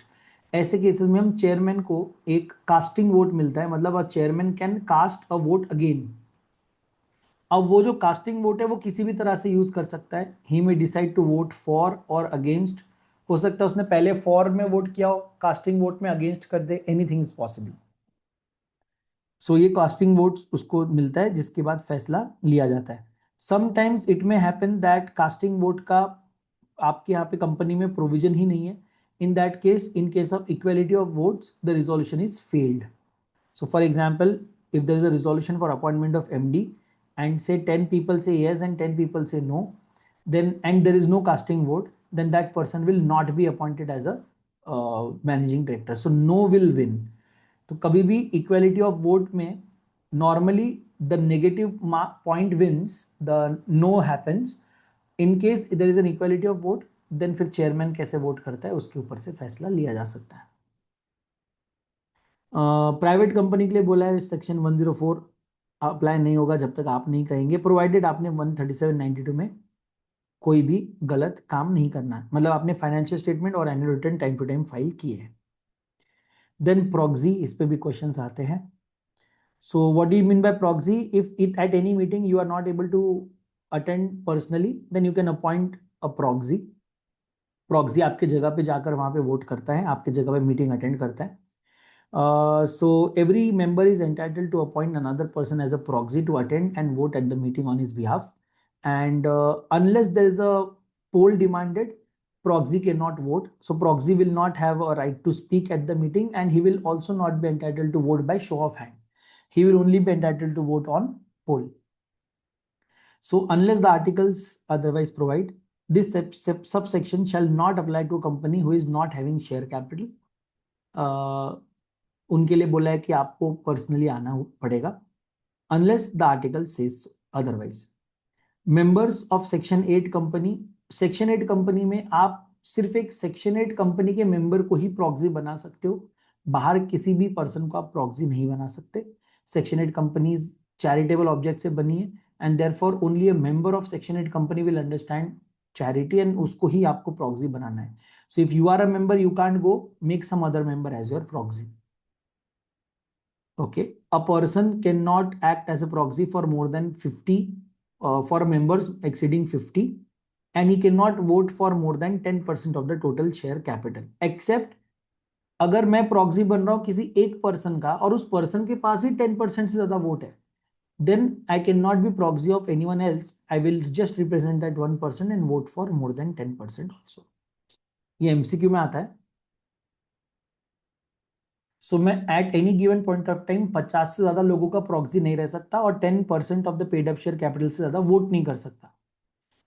ऐसे केसेस में हम चेयरमैन को एक कास्टिंग वोट मिलता है, मतलब a chairman can cast a vote again. अब वो जो कास्टिंग वोट है वो किसी भी तरह से यूज कर सकता है, ही मे डिसाइड टू वोट फॉर और अगेंस्ट। हो सकता है उसने पहले फॉर में वोट किया हो, कास्टिंग वोट में अगेंस्ट कर दे, एनीथिंग इज पॉसिबल। सो ये कास्टिंग वोट्स उसको मिलता है जिसके बाद फैसला लिया जाता है। Sometimes it may happen that casting vote का आपके यहाँ पे कंपनी में प्रोविजन ही नहीं है। In that case, in case of equality of votes, the resolution is failed. So for example, if there is a resolution for appointment of MD and say 10 people say yes and 10 people say no, then and there is no casting vote, then that person will not be appointed as a managing director. So no will win. तो कभी भी equality of vote में normally the negative point wins, the no happens. In case there is an equality of vote, then फिर चेयरमैन कैसे वोट करता है उसके ऊपर से फैसला लिया जा सकता है। प्राइवेट कंपनी के लिए बोला है सेक्शन 104 अप्लाई नहीं होगा जब तक आप नहीं कहेंगे, प्रोवाइडेड आपने 13792 में कोई भी गलत काम नहीं करना है, मतलब आपने फाइनेंशियल स्टेटमेंट और annual return time to time file किए हैं। देन प्रॉक्सी, इस पे भी क्वेश्चंस आते हैं। So what do you mean by proxy? If it at any meeting you are not able to attend personally, then you can appoint a proxy. Proxy आपके जगह पे जाकर वहां पे वोट करता है, आपके जगह पे मीटिंग अटेंड करता है। So every member is entitled to appoint another person as a proxy to attend and vote at the meeting on his behalf. And unless there is a poll demanded, proxy cannot vote. So proxy will not have a right to speak at the meeting, and he will also not be entitled to vote by show of hand. He will only be entitled to vote on poll. So unless the articles otherwise provide, this subsection shall not apply to a company who is not having share capital. उनके लिए बोला है कि आपको पर्सनली आना पड़ेगा, unless the article says otherwise. Members of section 8 company, section 8 company में आप सिर्फ एक सेक्शन 8 कंपनी के मेंबर को ही प्रॉक्सी बना सकते हो, बाहर किसी भी पर्सन को आप प्रॉक्सी नहीं बना सकते। सेक्शन 8 कंपनीज चैरिटेबल ऑब्जेक्ट से बनी है and therefore only a member of section 8 company will understand charity and उसको ही आपको प्रॉक्सी बनाना है। So if you are a member you can't go make some other member as your proxy. Okay, a person cannot act as a proxy for more than 50 for members exceeding 50, and he cannot vote for more than 10% of the total share capital, except अगर मैं प्रॉक्सी बन रहा हूं किसी एक पर्सन का और उस पर्सन के पास ही 10% से ज्यादा वोट है, then I cannot be proxy of anyone else. I will just represent that one person and vote for more than 10% also. ये एमसीक्यू में आता है। सो मैं at any given point of time 50 से ज्यादा लोगों का प्रॉक्सी नहीं रह सकता और 10% of the paid up share capital से ज्यादा वोट नहीं कर सकता।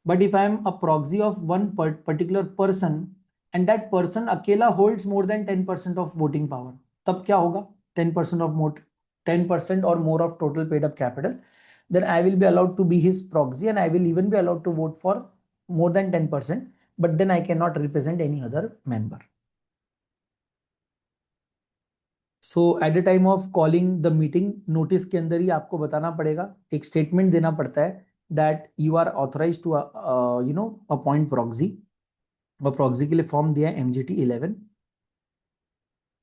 But if I am a proxy of one particular person and that person अकेला holds more than 10% of voting power, तब क्या होगा? 10% ऑफ मोट 10% और more of total paid up capital, then I will be allowed to be his proxy and I will even be allowed to vote for more than 10%, but then I cannot represent any other member. So eight the time of calling the meeting, notice के अंदर ही आपको बताना पड़ेगा, एक स्टेटमेंट देना पड़ता है that you are authorize to appoint proxy, और प्रॉक्सी के लिए फॉर्म दिया है एमजीटी 11।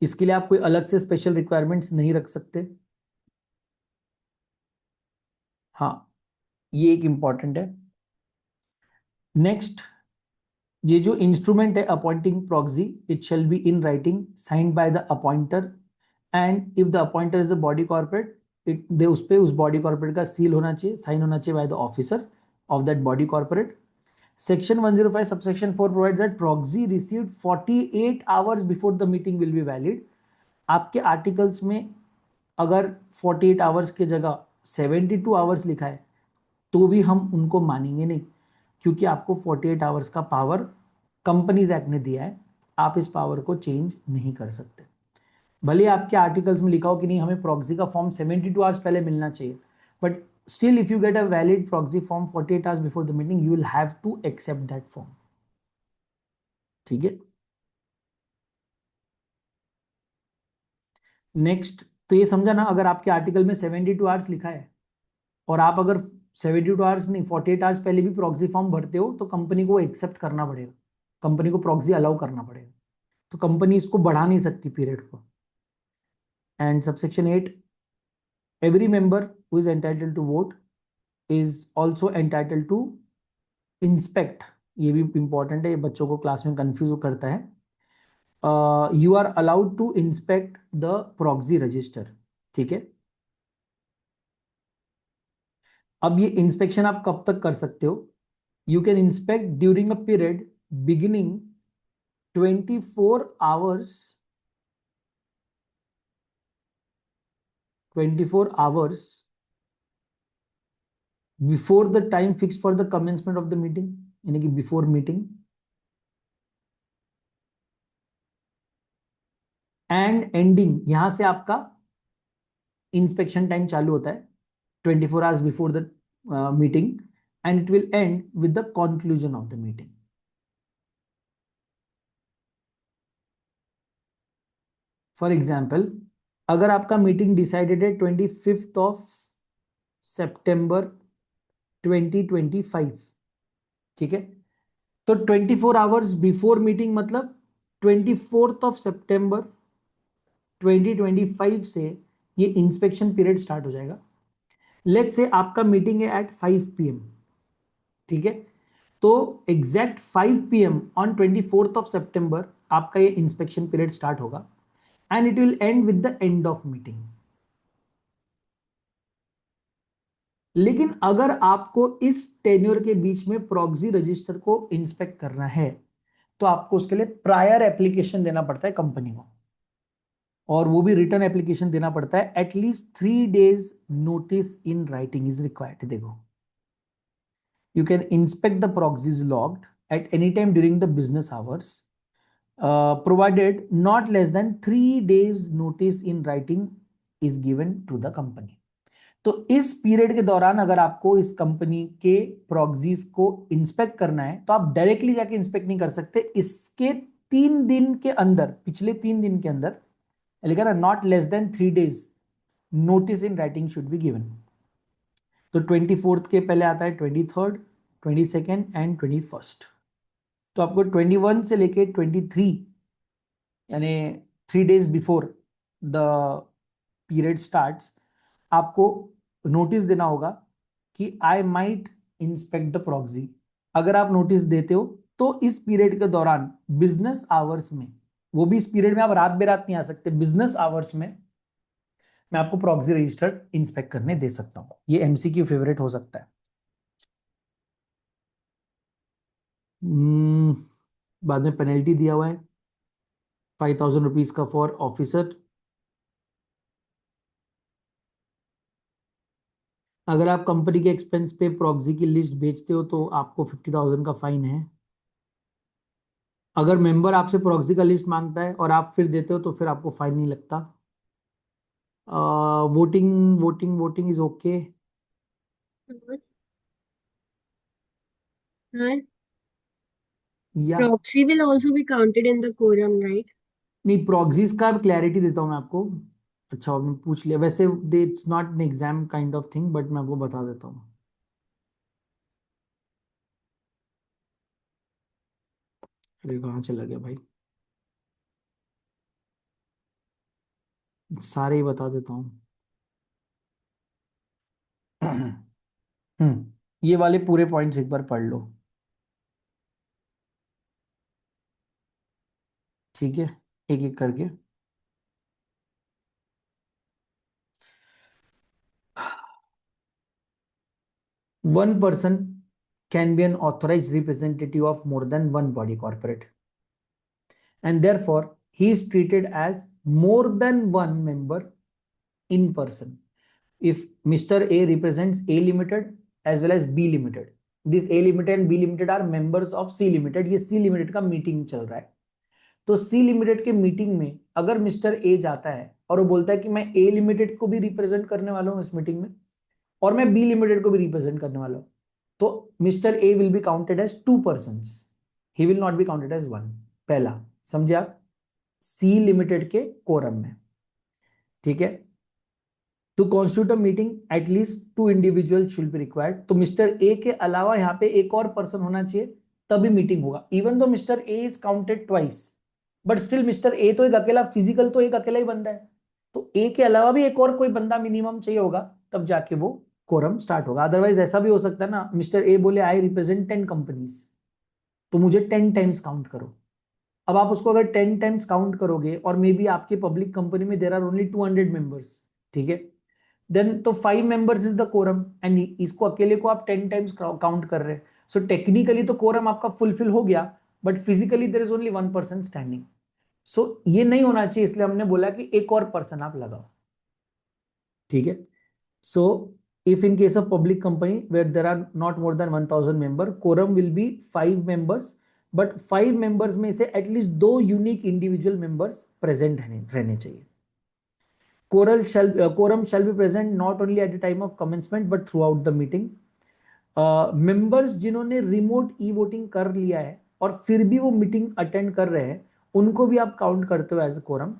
इसके लिए आप कोई अलग से स्पेशल रिक्वायरमेंट्स नहीं रख सकते। हाँ, ये एक इंपॉर्टेंट है। नेक्स्ट, ये जो इंस्ट्रूमेंट है appointing proxy, it shall be in writing signed by the appointer, and if the appointer is a body corporate, it दे उस पे उस बॉडी कॉर्पोरेट का सील होना चाहिए, साइन होना चाहिए by the officer, of that body corporate. Section 105 subsection 4 provides that proxy received 48 hours before the meeting will be valid. आपके आर्टिकल्स में अगर 48 आवर्स की जगह 72 आवर्स लिखा है तो भी हम उनको मानेंगे नहीं, क्योंकि आपको 48 आवर्स का पावर कंपनीज एक्ट ने दिया है, आप इस पावर को चेंज नहीं कर सकते। भले आपके आर्टिकल्स में लिखा हो कि नहीं हमें प्रॉक्सी का फॉर्म 72 आवर्स पहले मिलना चाहिए, but still if you get a valid proxy form 48 hours before the meeting you will have to accept that form. ठीक है, नेक्स्ट, तो ये समझा ना, अगर आपके आर्टिकल में 72 आवर्स लिखा है और आप अगर 72 आवर्स नहीं 48 आवर्स पहले भी प्रॉक्सी फॉर्म भरते हो तो कंपनी को एक्सेप्ट करना पड़ेगा, कंपनी को प्रॉक्सी अलाउ करना पड़ेगा, तो कंपनी इसको बढ़ा नहीं सकती पीरियड को। And subsection 8, every member who is entitled to vote is also entitled to inspect, ये भी इंपॉर्टेंट है, ये बच्चों को क्लास में कंफ्यूज करता है। You are allowed to inspect the proxy register. ठीक है, अब ये इंस्पेक्शन आप कब तक कर सकते हो? You can inspect during a period beginning 24 hours 24 hours before the time fix for the commencement of the meeting, यानी कि बिफोर मीटिंग, एंड एंडिंग, यहां से आपका इंस्पेक्शन टाइम चालू होता है 24 hours before the meeting and it will and with the conclusion of the meeting. For example, अगर आपका मीटिंग डिसाइडेड है 25 सितंबर 2025, ठीक है, तो 24 आवर्स बिफोर मीटिंग मतलब 24 सितंबर 2025 से ये इंस्पेक्शन पीरियड स्टार्ट हो जाएगा। लेट्स से आपका मीटिंग है एट 5 PM, ठीक है, तो एग्जैक्ट 5 PM ऑन 24 सितंबर आपका ये इंस्पेक्शन पीरियड स्टार्ट होगा and it will and with the end of meeting. लेकिन अगर आपको इस टेन्योर के बीच में प्रॉक्सी रजिस्टर को इंस्पेक्ट करना है तो आपको उसके लिए प्रायर एप्लीकेशन देना पड़ता है कंपनी को, और वो भी रिटर्न एप्लीकेशन देना पड़ता है। At least 3 days notice in writing is required. देखो, you can inspect the proxies logged at any time during the business hours, provided not less than 3 days notice in writing is given to the company। तो इस पीरियड के दौरान अगर आपको इस कंपनी के प्रॉक्सीज को इंस्पेक्ट करना है तो आप डायरेक्टली जाके इंस्पेक्ट नहीं कर सकते, इसके 3 दिन के अंदर, पिछले 3 दिन के अंदर लिखा ना, not less than 3 days notice in writing should be given. तो 24 के पहले आता है 23rd, 22nd एंड 21st। तो आपको 21 से लेके 23 यानी 3 days before the period starts आपको नोटिस देना होगा कि I might inspect the proxy. अगर आप नोटिस देते हो तो इस पीरियड के दौरान बिजनेस आवर्स में, वो भी इस पीरियड में आप रात बेरात नहीं आ सकते, बिजनेस आवर्स में मैं आपको प्रॉक्सी रजिस्टर इंस्पेक्ट करने दे सकता हूं। ये एमसीक्यू फेवरेट हो सकता है। Hmm, बाद में पेनल्टी दिया हुआ है 5,000 रुपीज का फॉर ऑफिसर। अगर आप कंपनी के एक्सपेंस पे प्रॉक्सी की लिस्ट बेचते हो तो आपको 50,000 का फाइन है। अगर मेंबर आपसे प्रॉक्सी का लिस्ट मांगता है और आप फिर देते हो तो फिर आपको फाइन नहीं लगता। Voting voting voting is okay. Huh? या Proxy will also be counted in the quorum, right? नहीं, प्रॉक्सीज का क्लैरिटी देता हूँ मैं आपको। अच्छा, आपने पूछ लिया, वैसे it's not an exam kind of thing, but मैं आपको बता देता हूँ। अरे कहाँ चला गया भाई, सारे ही बता देता हूँ। ये वाले पूरे पॉइंट्स एक बार पढ़ लो, ठीक है, एक एक करके। 1 person can be an authorized representative of more than one body corporate, and therefore he is treated as more than one member in person. If Mr. A represents A Limited as well as B Limited, this A Limited and B Limited are members of C Limited. ये C Limited का मीटिंग चल रहा है, तो C Limited के मीटिंग में अगर मिस्टर ए जाता है और वो बोलता है कि मैं A Limited को भी रिप्रेजेंट करने वाला हूँ इस मीटिंग में और मैं B Limited को भी रिप्रेजेंट करने वाला हूँ, तो mister A will be counted as two persons, he will not be counted as one. पहला समझे आप, सी लिमिटेड के कोरम में, ठीक है। To constitute a meeting at least two individual should be required, तो मिस्टर ए के अलावा यहाँ पे एक और पर्सन होना चाहिए तभी मीटिंग होगा। Even though mister A is counted twice, but still mister A तो एक अकेला फिजिकल तो एक अकेला ही बंदा है, तो ए के अलावा भी एक और कोई बंदा मिनिमम चाहिए होगा, तब जाके वो कोरम स्टार्ट होगा। अदरवाइज ऐसा भी हो सकता है ना, मिस्टर ए बोले आई रिप्रेजेंट 10 कंपनीज, तो मुझे 10 टाइम्स काउंट करो। अब आप उसको अगर 10 टाइम्स काउंट करोगे और मे बी आपकी पब्लिक कंपनी में देर आर ओनली 200 मेंबर्स, ठीक है, देन तो 5 members is the quorum, and इसको अकेले को आप 10 टाइम्स काउंट कर रहे हैं, सो टेक्निकली तो कोरम आपका फुलफिल हो गया, but physically there is only 1 person standing. So ये नहीं होना चाहिए, इसलिए हमने बोला कि एक और पर्सन आप लगाओ, ठीक है। सो if in case of public company where there are not more than 1000 member, quorum will be 5 members, but 5 members में से at least 2 unique individual members present रहने चाहिए। Quorum shall be present not only at the time of commencement but throughout the meeting. Members जिन्होंने remote e-voting कर लिया है और फिर भी वो मीटिंग अटेंड कर रहे हैं, उनको भी आप काउंट करते हो as a quorum.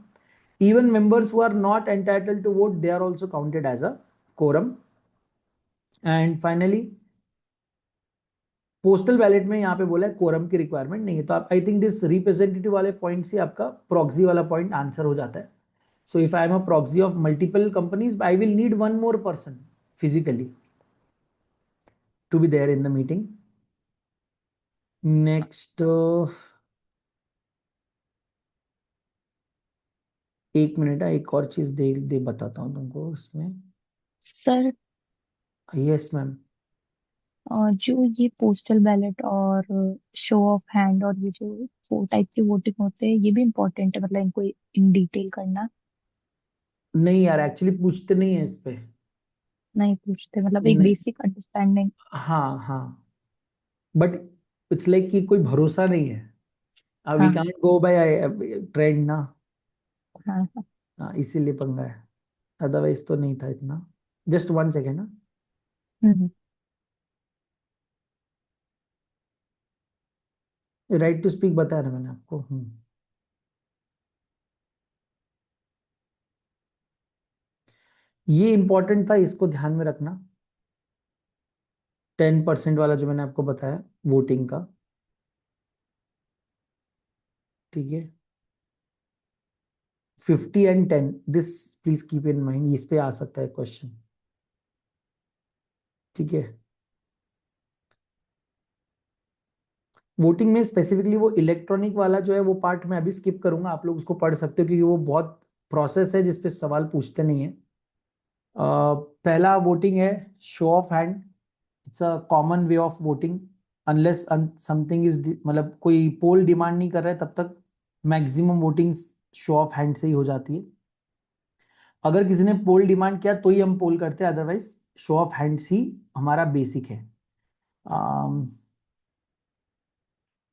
Even members who are not entitled to vote, they are also counted as a quorum. And finally postal ballot में यहाँ पे बोला है कोरम की रिक्वायरमेंट नहीं है, तो आप आई थिंक दिस रिप्रेजेंटेटिव वाले पॉइंट से आपका प्रॉक्सी वाला पॉइंट आंसर हो जाता है। So if I am a proxy of multiple companies, I will need one more person physically to be there in the meeting. Next, एक मिनट है, एक और चीज दे बताता हूँ तुमको इसमें। Sir, yes ma'am. जो ये पोस्टल बैलेट और शो ऑफ हैंड और ये जो 4 टाइप के वोटिंग होते हैं, ये भी इम्पोर्टेंट है, मतलब इनको इन डिटेल करना? नहीं यार, एक्चुअली पूछते नहीं है इस पे। नहीं पूछते, मतलब एक नहीं, बेसिक अंडरस्टैंडिंग। हाँ हाँ, बट इट्स लाइक कि कोई भरोसा नहीं है, वी हाँ कांट गो बाय ट्रेंड ना। हाँ हाँ। हाँ, इसीलिए पंगा है, अदरवाइज तो नहीं था इतना। जस्ट 1 सेकेंड ना। हम्म। राइट टू स्पीक बताया ना मैंने आपको। ये इंपॉर्टेंट था, इसको ध्यान में रखना। 10% वाला जो मैंने आपको बताया वोटिंग का, ठीक है। 50 and 10, this please keep in mind, इस पे आ सकता है क्वेश्चन, ठीक है। वोटिंग में स्पेसिफिकली वो इलेक्ट्रॉनिक वाला जो है वो पार्ट मैं अभी स्किप करूंगा, आप लोग उसको पढ़ सकते हो क्योंकि वो बहुत प्रोसेस है जिसपे सवाल पूछते नहीं है। पहला वोटिंग है show of hand. It's a common way of voting, unless something is, मतलब कोई पोल डिमांड नहीं कर रहा है तब तक maximum voting show of hand से ही हो जाती है। अगर किसी ने पोल डिमांड किया तो ही हम पोल करते हैं, अदरवाइज शो ऑफ हैंड्स ही हमारा बेसिक है।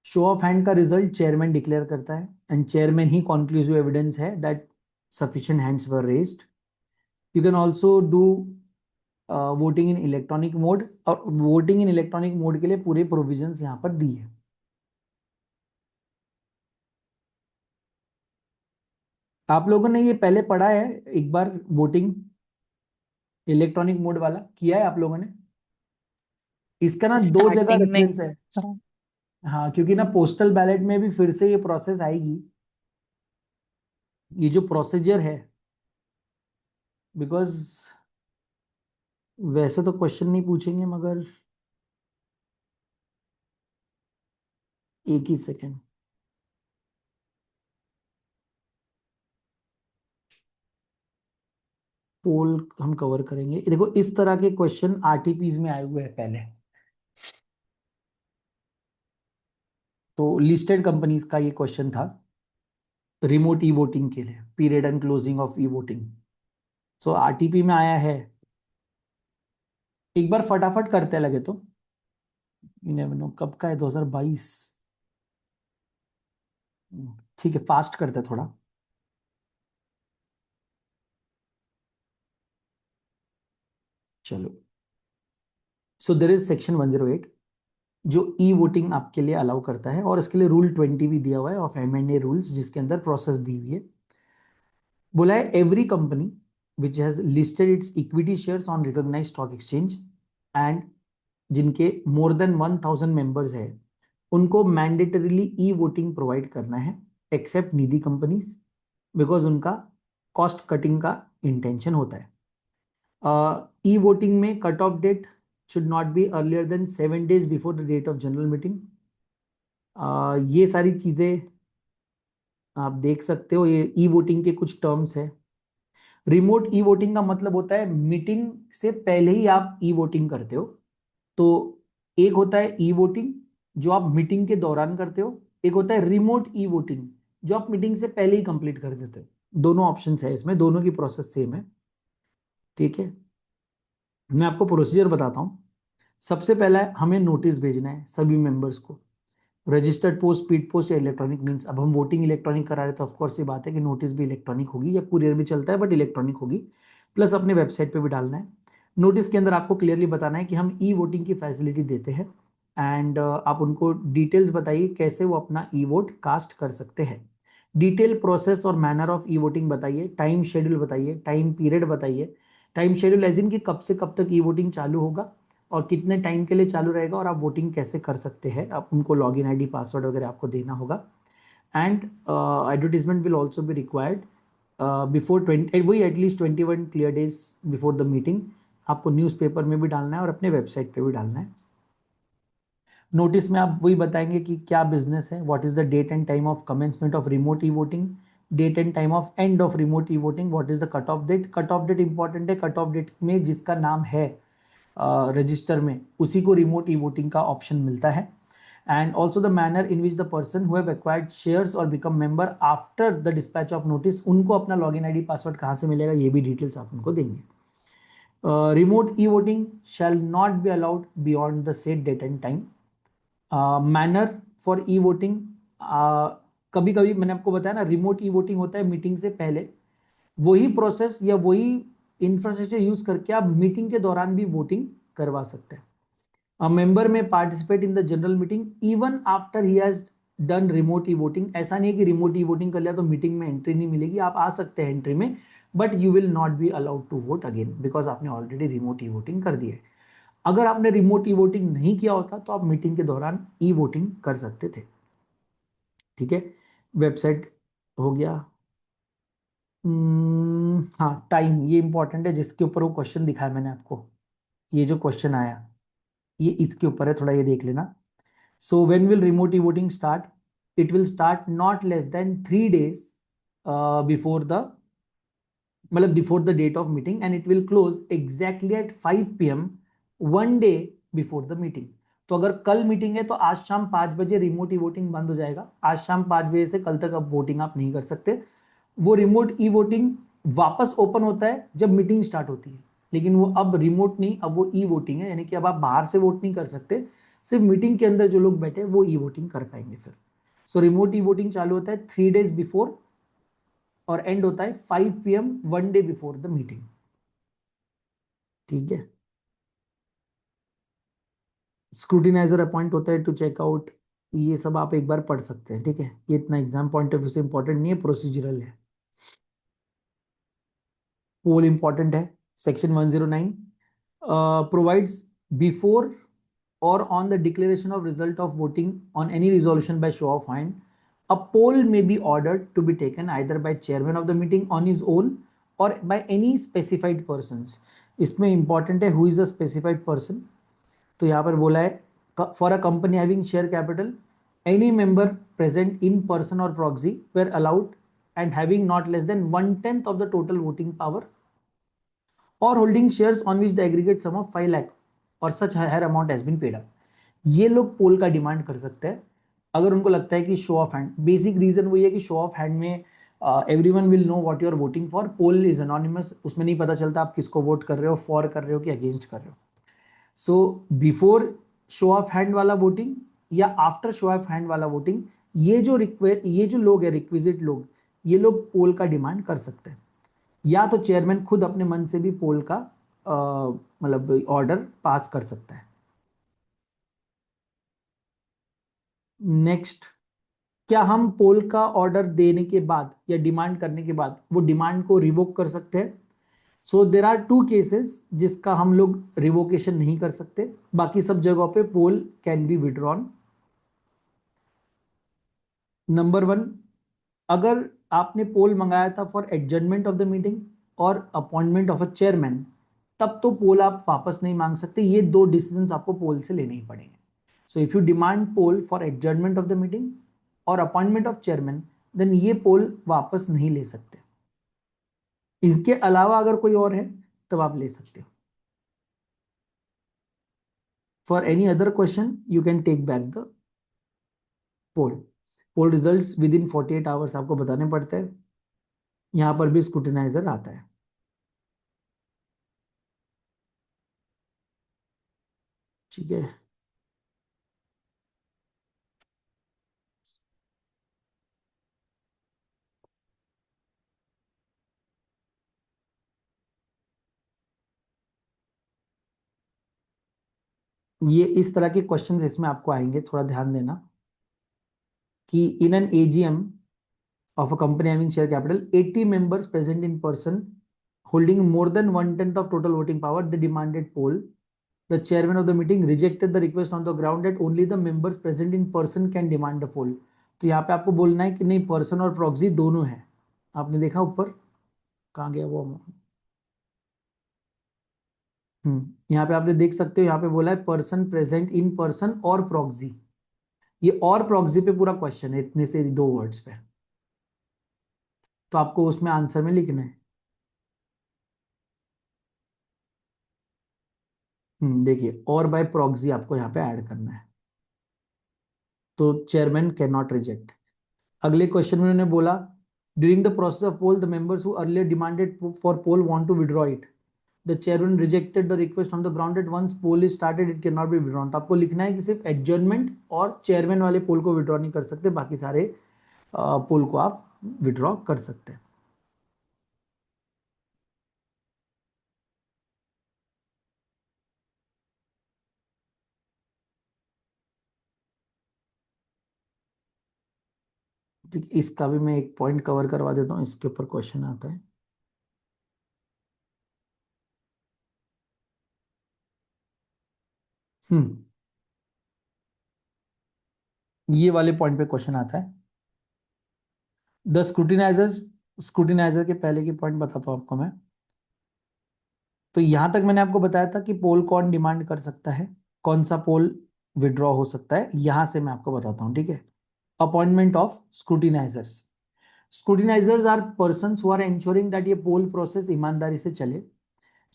शो ऑफ हैंड का रिजल्ट चेयरमैन डिक्लेयर करता है, एंड चेयरमैन ही कॉन्क्लूसिव एविडेंस है that sufficient hands were raised. You can also do voting in electronic mode, और वोटिंग इन इलेक्ट्रॉनिक मोड के लिए पूरे प्रोविजंस यहाँ पर दी है। आप लोगों ने ये पहले पढ़ा है एक बार, वोटिंग इलेक्ट्रॉनिक मोड वाला किया है आप लोगों ने? इसका ना दो जगह स्टार्टिंग में। रेफरेंस है। हाँ, क्योंकि ना पोस्टल बैलेट में भी फिर से ये प्रोसेस आएगी, ये जो प्रोसीजर है, बिकॉज वैसे तो क्वेश्चन नहीं पूछेंगे मगर एक ही सेकेंड, पोल हम कवर करेंगे। देखो इस तरह के क्वेश्चन आरटीपीज में आए हुए हैं पहले, तो लिस्टेड कंपनीज का ये क्वेश्चन था रिमोट ई वोटिंग के लिए, period and closing of e voting. So RTP में आया है, एक बार फटाफट करते लगे तो कब का है, 2022। ठीक है, फास्ट करते थोड़ा। चलो, सो देर इज सेक्शन 108 जो ई वोटिंग आपके लिए अलाउ करता है, और इसके लिए रूल 20 भी दिया हुआ है ऑफ एमएनए रूल्स, जिसके अंदर प्रोसेस दी हुई है। बोला है every company which has listed its equity shares on recognized stock exchange and जिनके मोर देन 1000 मेंबर्स है, उनको मैंडेटरीली ई वोटिंग प्रोवाइड करना है, एक्सेप्ट निधि कंपनीज, बिकॉज उनका कॉस्ट कटिंग का इंटेंशन होता है। ई वोटिंग में cut off date should not be earlier than 7 days before the date of general meeting। ये सारी चीजें आप देख सकते हो, ये ई वोटिंग के कुछ टर्म्स है। रिमोट ई वोटिंग का मतलब होता है मीटिंग से पहले ही आप ई वोटिंग करते हो। तो एक होता है ई वोटिंग जो आप मीटिंग के दौरान करते हो, एक होता है रिमोट ई वोटिंग जो आप मीटिंग से पहले ही कंप्लीट कर देते हो। दोनों ऑप्शंस है इसमें, दोनों की प्रोसेस सेम है। ठीक है, मैं आपको प्रोसीजर बताता हूं। सबसे पहला है हमें नोटिस भेजना है सभी मेंबर्स को, रजिस्टर्ड पोस्ट, स्पीड पोस्ट या इलेक्ट्रॉनिक मींस। अब हम वोटिंग इलेक्ट्रॉनिक करा रहे तो ऑफकोर्स ये बात है कि नोटिस भी इलेक्ट्रॉनिक होगी, या कुरियर भी चलता है बट इलेक्ट्रॉनिक होगी, प्लस अपने वेबसाइट पे भी डालना है। नोटिस के अंदर आपको क्लियरली बताना है कि हम ई वोटिंग की फैसिलिटी देते हैं, एंड आप उनको डिटेल्स बताइए कैसे वो अपना ई वोट कास्ट कर सकते हैं। डिटेल प्रोसेस और मैनर ऑफ ई वोटिंग बताइए, टाइम शेड्यूल बताइए, टाइम पीरियड बताइए। टाइम शेड्यूल एज इन कि कब से कब तक ई वोटिंग चालू होगा और कितने टाइम के लिए चालू रहेगा, और आप वोटिंग कैसे कर सकते हैं। आप उनको लॉगिन आईडी पासवर्ड वगैरह आपको देना होगा। And advertisement will also be required before 20, वही at least 21 clear days before the meeting. आपको न्यूज़पेपर में भी डालना है और अपने वेबसाइट पे भी डालना है। नोटिस में आप वही बताएंगे कि क्या बिजनेस है, what is the date and time of commencement of remote E voting, date and time of end of remote E voting, what is the cut off date. Cut off date important है, कट ऑफ डेट में जिसका नाम है रजिस्टर में उसी को रिमोट ई वोटिंग का ऑप्शन मिलता है। And also the manner in which the person who have acquired shares और become member after the dispatch of notice, उनको अपना लॉगिन आईडी पासवर्ड कहाँ से मिलेगा, ये भी डिटेल्स आप उनको देंगे। Remote E voting shall not be allowed beyond the set date and time. Manner for E voting, कभी कभी मैंने आपको बताया ना रिमोट ई वोटिंग होता है मीटिंग से पहले, वही प्रोसेस या वही इंफ्रास्ट्रक्चर यूज करके आप मीटिंग के दौरान भी वोटिंग करवा सकते हैं। अ मेंबर में participate in the general meeting even after he has done remote e voting. ऐसा नहीं है कि रिमोट ई वोटिंग कर लिया तो मीटिंग में एंट्री नहीं मिलेगी, आप आ सकते हैं एंट्री में, but you will not be allowed to vote again because आपने ऑलरेडी रिमोट ई वोटिंग कर दी है। अगर आपने रिमोट ई वोटिंग नहीं किया होता तो आप मीटिंग के दौरान ई वोटिंग कर सकते थे। ठीक है, वेबसाइट हो गया। हाँ, टाइम ये इंपॉर्टेंट है, जिसके ऊपर वो क्वेश्चन दिखाया मैंने आपको, ये जो क्वेश्चन आया ये इसके ऊपर है, थोड़ा ये देख लेना। So when will remote E voting start, it will start not less than 3 days before the, मतलब before the date of meeting, and it will close exactly at 5 PM 1 day before the meeting. तो अगर कल मीटिंग है तो आज शाम 5 बजे रिमोट ई वोटिंग बंद हो जाएगा। आज शाम 5 बजे से कल तक अब वोटिंग आप नहीं कर सकते। वो रिमोट ई वोटिंग वापस ओपन होता है जब मीटिंग स्टार्ट होती है, लेकिन वो अब रिमोट नहीं, अब वो ई वोटिंग है, यानी कि अब आप बाहर से वोट नहीं कर सकते, सिर्फ मीटिंग के अंदर जो लोग बैठे वो ई वोटिंग कर पाएंगे फिर। सो रिमोट ई वोटिंग चालू होता है 3 days बिफोर और एंड होता है 5 PM 1 day before the meeting. ठीक है, स्क्रूटिनाइजर अपॉइंट होता है टू चेकआउट, ये सब आप एक बार पढ़ सकते हैं। ठीक है, ये इतना एग्जाम पॉइंट ऑफ व्यू से इंपॉर्टेंट नहीं है, प्रोसीजरल है। पोल इंपॉर्टेंट है, section 109 provides before or on the declaration of result of voting on any resolution by show of hand, a poll may be ordered to be taken either by chairman of the meeting on his own or by any specified persons। इसमें इंपॉर्टेंट है who is a specified person। तो यहाँ पर बोला है for a company having share capital, any member present in person or proxy were allowed and having not less than 1/10 of the total voting power और holding shares on which the aggregate sum of 5 lakh और such higher amount has been paid up. ये लोग पोल का डिमांड कर सकते हैं अगर उनको लगता है कि show of hand, basic reason वही है कि शो ऑफ हैंड में everyone will know what you are voting for, poll is anonymous, उसमें नहीं पता चलता आप किसको वोट कर रहे हो, फॉर कर रहे हो कि अगेंस्ट कर रहे हो। So before show of hand वाला वोटिंग या आफ्टर शो ऑफ हैंड वाला वोटिंग, ये जो लोग है रिक्विजिट लोग, ये लोग पोल का डिमांड कर सकते हैं, या तो चेयरमैन खुद अपने मन से भी पोल का मतलब ऑर्डर पास कर सकता है। नेक्स्ट, क्या हम पोल का ऑर्डर देने के बाद या डिमांड करने के बाद वो डिमांड को रिवोक कर सकते हैं? सो देर आर 2 केसेस जिसका हम लोग रिवोकेशन नहीं कर सकते, बाकी सब जगहों पे पोल कैन बी विड्रॉन। नंबर 1, अगर आपने पोल मंगाया था for adjournment of the meeting और अपॉइंटमेंट ऑफ अ चेयरमैन, तब तो पोल आप वापस नहीं मांग सकते, ये 2 डिसीजंस आपको पोल से लेने ही पड़ेंगे। So if you demand poll for adjournment of the meeting और अपॉइंटमेंट ऑफ चेयरमैन, देन ये पोल वापस नहीं ले सकते। इसके अलावा अगर कोई और है तब आप ले सकते हो। For any other question you can take back the poll results within 48 hours आपको बताने पड़ते हैं। यहां पर भी स्क्रूटिनाइजर आता है। ठीक है, ये इस तरह के क्वेश्चंस इसमें आपको आएंगे, थोड़ा ध्यान देना कि in an AGM of a company having share capital, 80 members present in person holding more than 1/10 of total voting power, they demanded poll. The chairman of the meeting rejected the request on the ground that only the members present in person can demand a poll. तो यहाँ पे आपको बोलना है कि नहीं, पर्सन और प्रॉक्सी दोनों है। आपने देखा ऊपर कहाँ गया वो, यहाँ पे आपने देख सकते हो, यहाँ पे बोला है पर्सन प्रेजेंट इन पर्सन और प्रॉक्सी। ये और प्रॉक्सी पे पूरा क्वेश्चन है, इतने से 2 वर्ड्स पे, तो आपको उसमें आंसर में लिखना है। देखिए, और बाय प्रॉक्सी आपको यहाँ पे ऐड करना है, तो चेयरमैन कैन नॉट रिजेक्ट। अगले क्वेश्चन में उन्होंने बोला during the process of poll the members who earlier demanded for poll want to withdraw it, the chairman rejected the request on the ground that once poll is started it can not be withdrawn. तो आपको लिखना है कि सिर्फ एडजर्नमेंट और चेयरमैन वाले पोल को विड्रॉ नहीं कर सकते, बाकी सारे पोल को आप विड्रॉ कर सकते हैं। ठीक, इसका भी मैं एक पॉइंट कवर करवा देता हूँ, इसके ऊपर क्वेश्चन आता है। ये वाले पॉइंट पे क्वेश्चन आता है। द स्क्रूटिनाइजर के पहले की पॉइंट बताता हूं आपको मैं। तो यहां तक मैंने आपको बताया था कि पोल कौन डिमांड कर सकता है, कौन सा पोल विड्रॉ हो सकता है, यहां से मैं आपको बताता हूं। ठीक है, appointment of scrutinizers. Scrutinizers are persons who are ensuring that ये पोल प्रोसेस ईमानदारी से चले।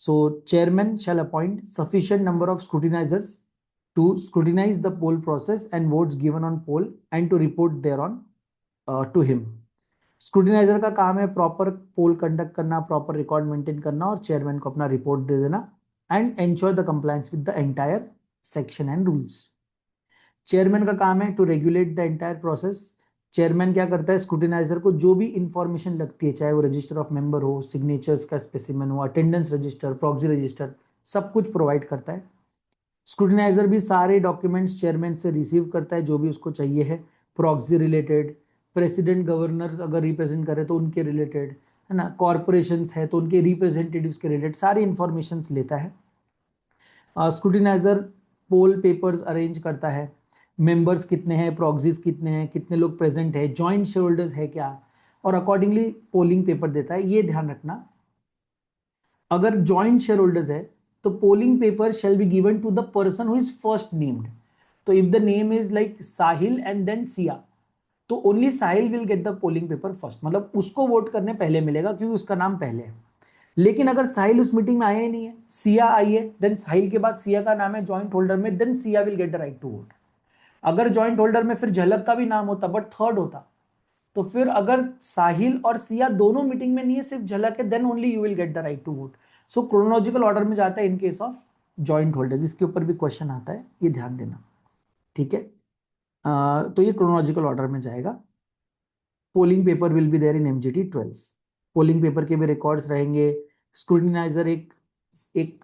So chairman shall appoint sufficient number of scrutinizers to scrutinize the poll process and votes given on poll and to report there on to him. Scrutinizer का काम है प्रॉपर पोल कंडक्ट करना, प्रॉपर रिकॉर्ड मेंटेन करना और चेयरमैन को अपना रिपोर्ट दे देना and ensure the compliance with the entire section and rules. Chairman का काम है to regulate the entire process. Chairman क्या करता है, स्क्रूटिनाइजर को जो भी इंफॉर्मेशन लगती है, चाहे वो रजिस्टर ऑफ मेंबर हो, सिग्नेचर्स का स्पेसिमेन हो, अटेंडेंस रजिस्टर, प्रॉक्सी रजिस्टर, सब कुछ प्रोवाइड करता है। स्क्रूटिनाइजर भी सारे डॉक्यूमेंट्स चेयरमैन से रिसीव करता है जो भी उसको चाहिए है, प्रॉक्सी रिलेटेड, प्रेसिडेंट गवर्नर्स अगर रिप्रेजेंट करे तो उनके रिलेटेड, है ना, कॉर्पोरेशंस है तो उनके रिप्रेजेंटेटिव्स के रिलेटेड सारी इंफॉर्मेशन लेता है। स्क्रूटिनाइजर पोल पेपर्स अरेंज करता है, मेंबर्स कितने हैं, प्रॉक्सीज कितने हैं, कितने लोग प्रेजेंट है, जॉइंट शेयर होल्डर्स है क्या, और अकॉर्डिंगली पोलिंग पेपर देता है। ये ध्यान रखना, अगर जॉइंट शेयर होल्डर्स है तो polling paper shall be given to the person who is first named. तो if the name is like Sahil and then Siya, तो only Sahil will get the polling paper first, मतलब उसको वोट करने पहले मिलेगा क्योंकि उसका नाम पहले है। लेकिन अगर साहिल उस मीटिंग में आया ही नहीं है, सिया आई है, देन साहिल के बाद सिया का नाम है जॉइंट होल्डर में, then Siya will get the right to vote. अगर जॉइंट होल्डर में फिर झलक का भी नाम होता बट थर्ड होता, तो फिर अगर साहिल और सिया दोनों मीटिंग में नहीं है, सिर्फ झलक है, then only you will get the right to vote. So chronological order में जाता है in case of joint holder, जिसके ऊपर भी क्वेश्चन आता है, ये ध्यान देना, ठीक है। तो ये क्रोनोलॉजिकल ऑर्डर में जाएगा। Polling paper will be there in MGT 12। Polling paper के भी रिकॉर्ड्स रहेंगे। स्क्रूटिनाइजर एक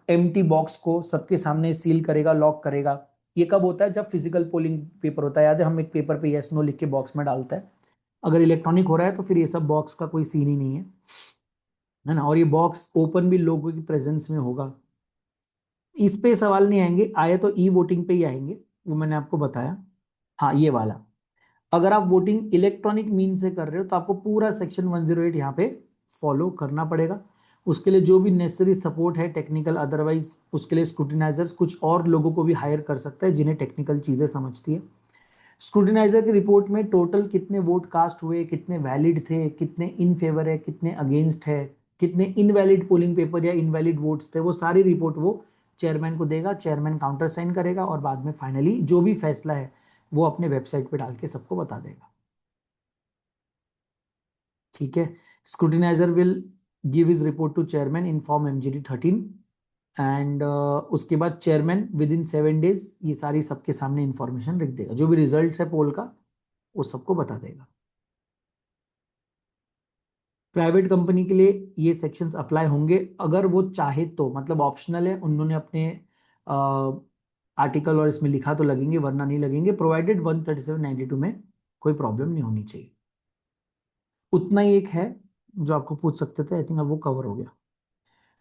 एम्प्टी बॉक्स को सबके सामने सील करेगा, लॉक करेगा। ये कब होता है? जब फिजिकल पोलिंग पेपर होता है। याद है, हम एक पेपर पे यस नो लिख के बॉक्स में डालते हैं। अगर इलेक्ट्रॉनिक हो रहा है तो फिर ये सब बॉक्स का कोई सीन ही नहीं है ना। और ये बॉक्स ओपन भी लोगों की प्रेजेंस में होगा। इस पे सवाल नहीं आएंगे, आए तो ई वोटिंग पे ही आएंगे, वो मैंने आपको बताया। हाँ, ये वाला, अगर आप वोटिंग इलेक्ट्रॉनिक मीन से कर रहे हो तो आपको पूरा सेक्शन 108 यहाँ पे फॉलो करना पड़ेगा। उसके लिए जो भी नेसेसरी सपोर्ट है टेक्निकल, अदरवाइज उसके लिए स्क्रूटिनाइजर्स कुछ और लोगों को भी हायर कर सकता है जिन्हें टेक्निकल चीजें समझती है। स्क्रूटिनाइजर की रिपोर्ट में टोटल कितने वोट कास्ट हुए, कितने वैलिड थे, कितने इन फेवर है, कितने अगेंस्ट है, कितने इनवैलिड पोलिंग पेपर या इनवैलिड वोट्स थे, वो सारी रिपोर्ट वो चेयरमैन को देगा। चेयरमैन काउंटर साइन करेगा और बाद में फाइनली जो भी फैसला है वो अपने वेबसाइट पे डाल के सबको बता देगा, ठीक है। Scrutinizer will give his report to chairman in form MGD 13 and उसके बाद चेयरमैन विद इन 7 डेज ये सारी सबके सामने इंफॉर्मेशन रख देगा, जो भी रिजल्ट है पोल का वो सबको बता देगा। प्राइवेट कंपनी के लिए ये सेक्शंस अप्लाई होंगे अगर वो चाहे तो, मतलब ऑप्शनल है, उन्होंने अपने आर्टिकल और इसमें लिखा तो लगेंगे, वरना नहीं लगेंगे, प्रोवाइडेड 13792 में कोई प्रॉब्लम नहीं होनी चाहिए। उतना ही एक है जो आपको पूछ सकते थे, आई थिंक अब वो कवर हो गया।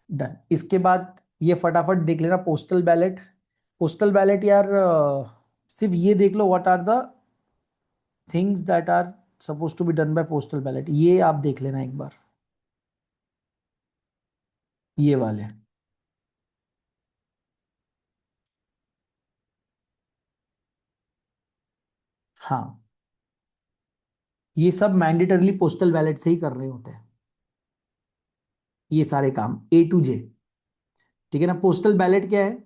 डन। इसके बाद ये फटाफट देख लेना पोस्टल बैलेट। पोस्टल बैलेट यार सिर्फ ये देख लो, what are the things that are suppose to be done by postal ballot, ये आप देख लेना एक बार, ये वाले। हाँ, ये सब मैंडेटरली पोस्टल बैलेट से ही कर रहे होते हैं, ये सारे काम A to Z, ठीक है ना। पोस्टल बैलेट क्या है?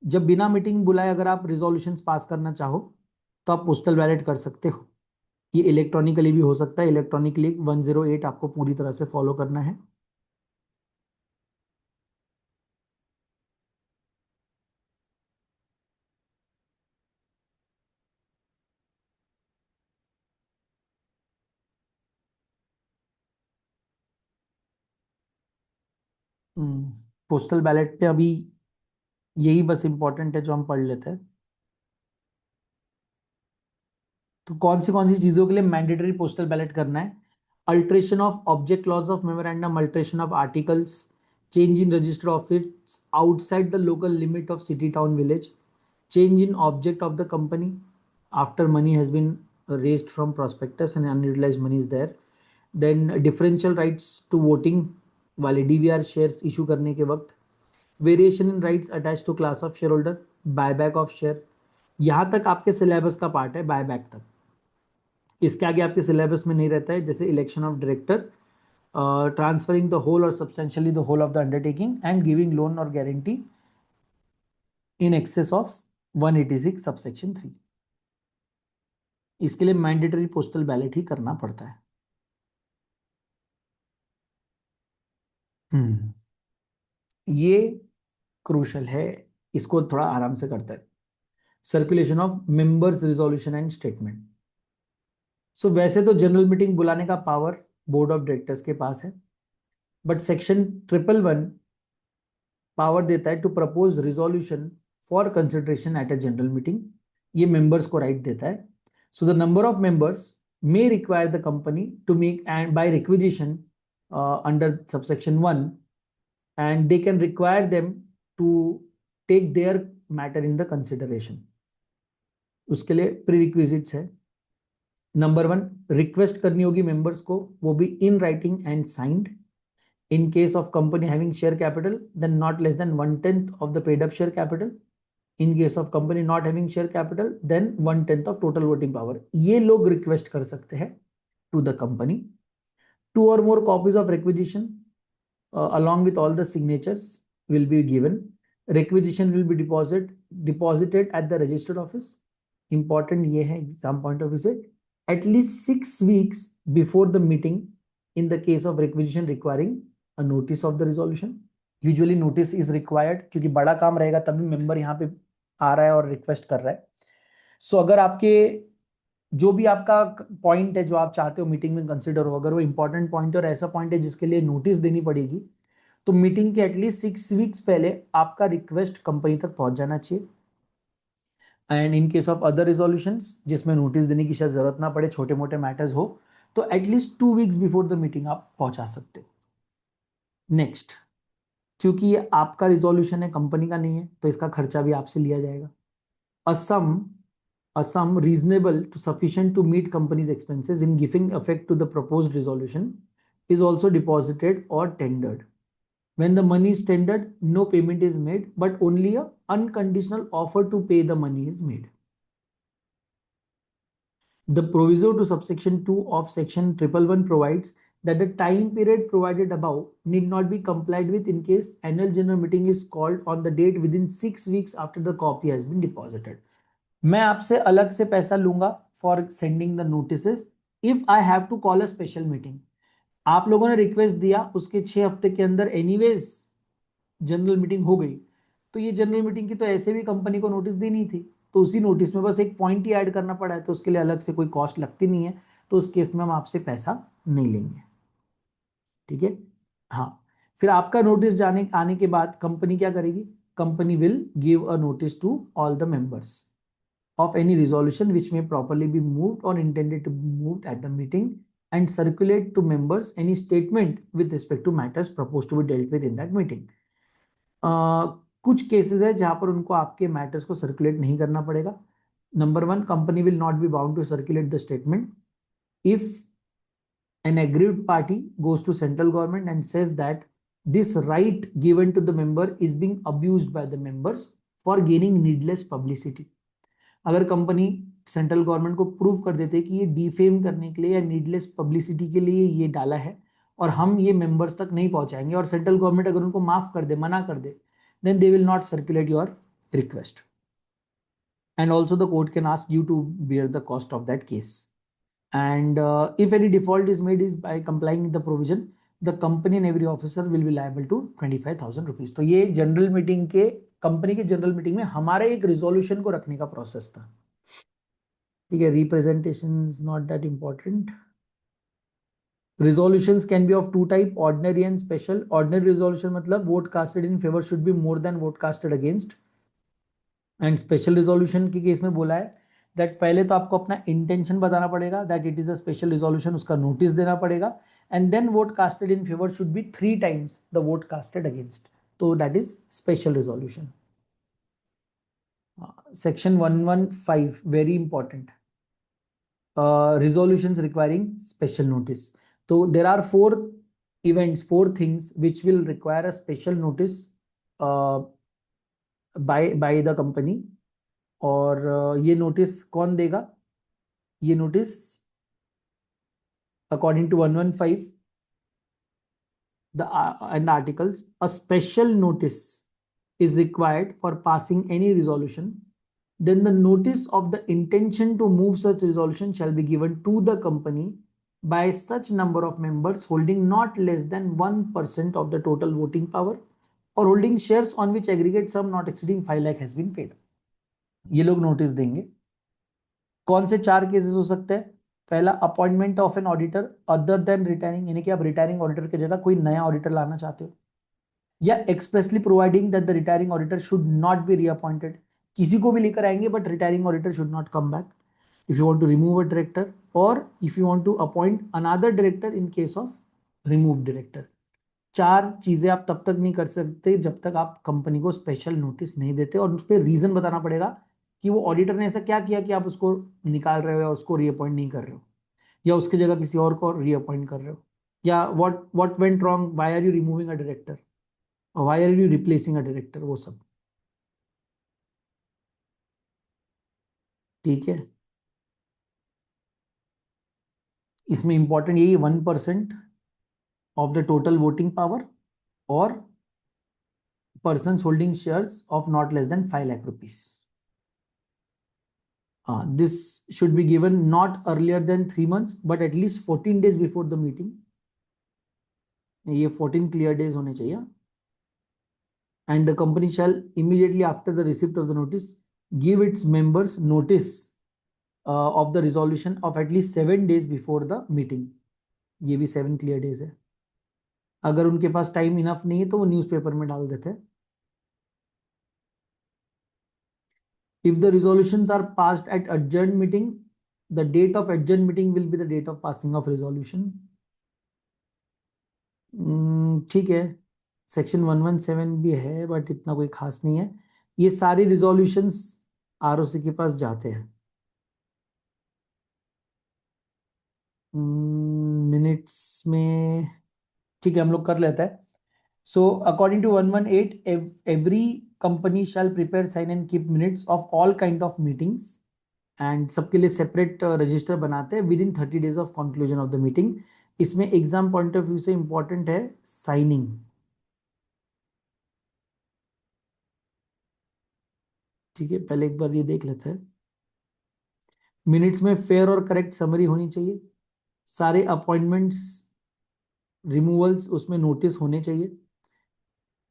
जब बिना मीटिंग बुलाए अगर आप रिजोल्यूशंस पास करना चाहो तो आप पोस्टल बैलेट कर सकते हो। ये इलेक्ट्रॉनिकली भी हो सकता है। इलेक्ट्रॉनिकली 108 आपको पूरी तरह से फॉलो करना है। पोस्टल बैलेट पे अभी यही बस इंपॉर्टेंट है जो हम पढ़ लेते हैं। तो कौन सी चीजों के लिए मैंडेटरी पोस्टल बैलेट करना है? Alteration of object clause of memorandum, alteration of articles, change in register office outside the local limit of city town village, change in object of the company after money has been raised from prospectus and unutilized money is there, then differential rights to voting वाले DVR shares issue करने के वक्त, variation in rights attach to class of share holder, buyback of share. यहां तक आपके सिलेबस का पार्ट है, बायबैक तक। इसके आगे आपके सिलेबस में नहीं रहता है, जैसे election of director, transferring the whole और substantially the whole of the undertaking and giving loan और guarantee in excess of 186 subsection 3। इसके लिए मैंडेटरी पोस्टल बैलेट ही करना पड़ता है। ये क्रूशल है, इसको थोड़ा आराम से करता है। Circulation of members resolution and statement. So वैसे तो जनरल मीटिंग बुलाने का पावर बोर्ड ऑफ डायरेक्टर्स के पास है, बट सेक्शन 111 पावर देता है to propose resolution for consideration at a general meeting. ये मेंबर्स को राइट देता है। So the number of members may require the company to make and by requisition under subsection 1, and they can require them to take their matter in the consideration। उसके लिए प्रीरिक्विजिट्स है। नंबर 1, रिक्वेस्ट करनी होगी मेंबर्स को, वो भी in writing and signed. In case of company having share capital then not less than 1/10 of the paid up share capital. In case of company not having share capital then 1/10 of total voting power. ये लोग रिक्वेस्ट कर सकते हैं to the company. 2 or more copies of requisition along with all the signatures will be given. Requisition will be deposited at the registered office important ये है एग्जाम पॉइंट ऑफ व्यू से, at least 6 weeks before the meeting in the case of requisition requiring a notice of the resolution. Usually notice is required क्योंकि बड़ा काम रहेगा तभी मेंबर यहाँ पे आ रहा है और रिक्वेस्ट कर रहा है। सो अगर आपके जो भी आपका पॉइंट है जो आप चाहते हो मीटिंग में कंसिडर हो, अगर वो इंपॉर्टेंट पॉइंट और ऐसा पॉइंट है जिसके लिए नोटिस देनी पड़ेगी, तो मीटिंग के एटलीस्ट 6 weeks पहले आपका रिक्वेस्ट कंपनी तक पहुंच जाना चाहिए। And in case of other resolutions जिसमें नोटिस देने की शायद जरूरत ना पड़े, छोटे मोटे मैटर्स हो, तो at least 2 weeks before the meeting आप पहुंचा सकते हो। नेक्स्ट, क्योंकि ये आपका रिजोल्यूशन है, कंपनी का नहीं है, तो इसका खर्चा भी आपसे लिया जाएगा। A sum reasonable to sufficient to meet company's expenses in giving effect to the proposed resolution is also deposited or tendered. When the money is tendered, no payment is made, but only a unconditional offer to pay the money is made. The proviso to subsection 2 of section 111 provides that the time period provided above need not be complied with in case annual general meeting is called on the date within 6 weeks after the copy has been deposited. मैं आपसे अलग से पैसा लूंगा for sending the notices if I have to call a special meeting. आप लोगों ने रिक्वेस्ट दिया, उसके 6 हफ्ते के अंदर एनीवेज जनरल मीटिंग हो गई, तो ये जनरल मीटिंग की तो ऐसे भी कंपनी को नोटिस देनी थी, तो उसी नोटिस में बस एक पॉइंट ही ऐड करना पड़ा है, तो उसके लिए अलग से कोई कॉस्ट लगती नहीं है, तो उस केस में हम आपसे पैसा नहीं लेंगे। ठीक है। हाँ, फिर आपका नोटिस जाने आने के बाद कंपनी क्या करेगी? Company will give a notice to all the members of any resolution which may properly be moved or intended to be moved at the meeting and circulate to members any statement with respect to matters proposed to be dealt with in that meeting. कुछ केसेस है जहां पर उनको आपके मैटर्स को सर्कुलेट नहीं करना पड़ेगा। Number 1, company will not be bound to circulate the statement if an aggrieved party goes to central government and says that this right given to the member is being abused by the members for gaining needless publicity. अगर कंपनी सेंट्रल गवर्नमेंट को प्रूव कर देते कि ये डिफेम करने के लिए या नीडलेस पब्लिसिटी के लिए ये डाला है और हम ये मेंबर्स तक नहीं पहुंचाएंगे, और सेंट्रल गवर्नमेंट अगर उनको माफ कर दे, मना कर दे, then they will not circulate your request and also the court can ask you to bear the cost of that case. And if any default is made is by complying with the provision, the company and every officer will be liable to 25,000 rupees. तो ये जनरल मीटिंग के, कंपनी के जनरल मीटिंग में हमारे एक रिजोल्यूशन को रखने का प्रोसेस था। ठीक है, representation is not that important. Resolutions can be of two type, ordinary and special. Ordinary resolution मतलब vote casted in favor should be more than vote casted against. And special resolution के केस में बोला है दैट पहले तो आपको अपना इंटेंशन बताना पड़ेगा that it is a special resolution, उसका नोटिस देना पड़ेगा, and then vote casted in favour should be 3 times the vote casted against, तो that is special resolution. Section 115 very important, resolutions requiring special notice. So there are 4 events, 4 things which will require a special notice by the company. और ये नोटिस कौन देगा? ये notice according to 115 and the articles, a special notice is required for passing any resolution. Then the notice of the intention to move such resolution shall be given to the company by such number of members holding not less than 1% of the total voting power or holding shares on which aggregate sum not exceeding 5 lakh has been paid. ये लोग नोटिस देंगे। कौन से 4 केसेस हो सकते हैं? पहला, appointment of an auditor other than retiring, यानी कि आप रिटायरिंग ऑडिटर की जगह कोई नया ऑडिटर लाना चाहते हो, या expressly providing that the retiring auditor should not be reappointed, किसी को भी लेकर आएंगे but retiring auditor should not come back if you want to remove a director, और if you want to appoint another director in case of remove director. 4 चीजें आप तब तक नहीं कर सकते जब तक आप कंपनी को स्पेशल नोटिस नहीं देते, और उस पर रीजन बताना पड़ेगा कि वो ऑडिटर ने ऐसा क्या किया कि आप उसको निकाल रहे हो या उसको रीअपॉइंट नहीं कर रहे हो, या उसकी जगह किसी और को रीअपॉइंट कर रहे हो, या what went wrong, why are you removing a director, why are you replacing a director, वो सब। ठीक है, इसमें इंपॉर्टेंट यही 1% of the total voting power और persons holding shares of not less than 5 lakh rupees. This should be given not earlier than 3 months but at least 14 days before the meeting. ये 14 clear days होने चाहिए. And the company shall immediately after the receipt of the notice give its members notice of the resolution of at least 7 days before the meeting. ये भी 7 clear days है. अगर उनके पास टाइम इनफ नहीं है तो वो न्यूज़पेपर में डाल देते हैं. If the resolutions are passed at adjourned meeting, the date of adjourned meeting will be the date of passing of resolution. ठीक है, सेक्शन 117 भी है बट इतना कोई खास नहीं है. ये सारी रिजोल्यूशंस आरओसी के पास जाते हैं. मिनट्स में ठीक है हम लोग कर लेते हैं. So according to 118, every company shall prepare, sign and keep minutes of all kind of meetings and सबके लिए separate register बनाते हैं within 30 days of conclusion of the meeting. इसमें एग्जाम पॉइंट ऑफ व्यू से इंपॉर्टेंट है साइनिंग. ठीक है, पहले एक बार ये देख लेते हैं. मिनट्स में फेयर और करेक्ट समरी होनी चाहिए. सारे अपॉइंटमेंट्स रिमूवल्स उसमें नोटिस होने चाहिए.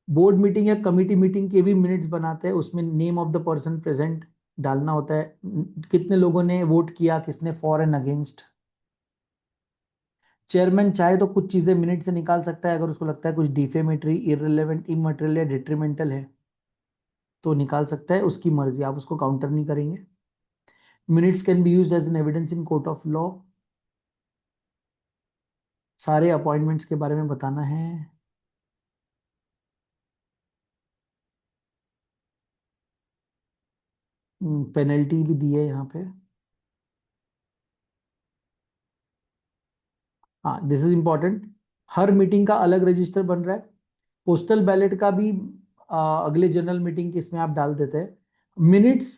बोर्ड मीटिंग या कमिटी मीटिंग के भी मिनट्स बनाते हैं, उसमें name of the person present डालना होता है, कितने लोगों ने वोट किया, किसने फॉर एंड अगेंस्ट. चेयरमैन चाहे तो कुछ चीजें मिनट से निकाल सकता है, अगर उसको लगता है कुछ डिफेमेटरी, इररिलेवेंट, इमटेरियल या डिट्रीमेंटल है तो निकाल सकता है, उसकी मर्जी, आप उसको काउंटर नहीं करेंगे. Minutes can be used as an evidence in court of law. सारे अपॉइंटमेंट्स के बारे में बताना है. पेनल्टी भी दी है यहाँ पे. हाँ, this is important. Her meeting का अलग रजिस्टर बन रहा है. पोस्टल बैलेट का भी अगले जनरल मीटिंग के इसमें आप डाल देते हैं. Minutes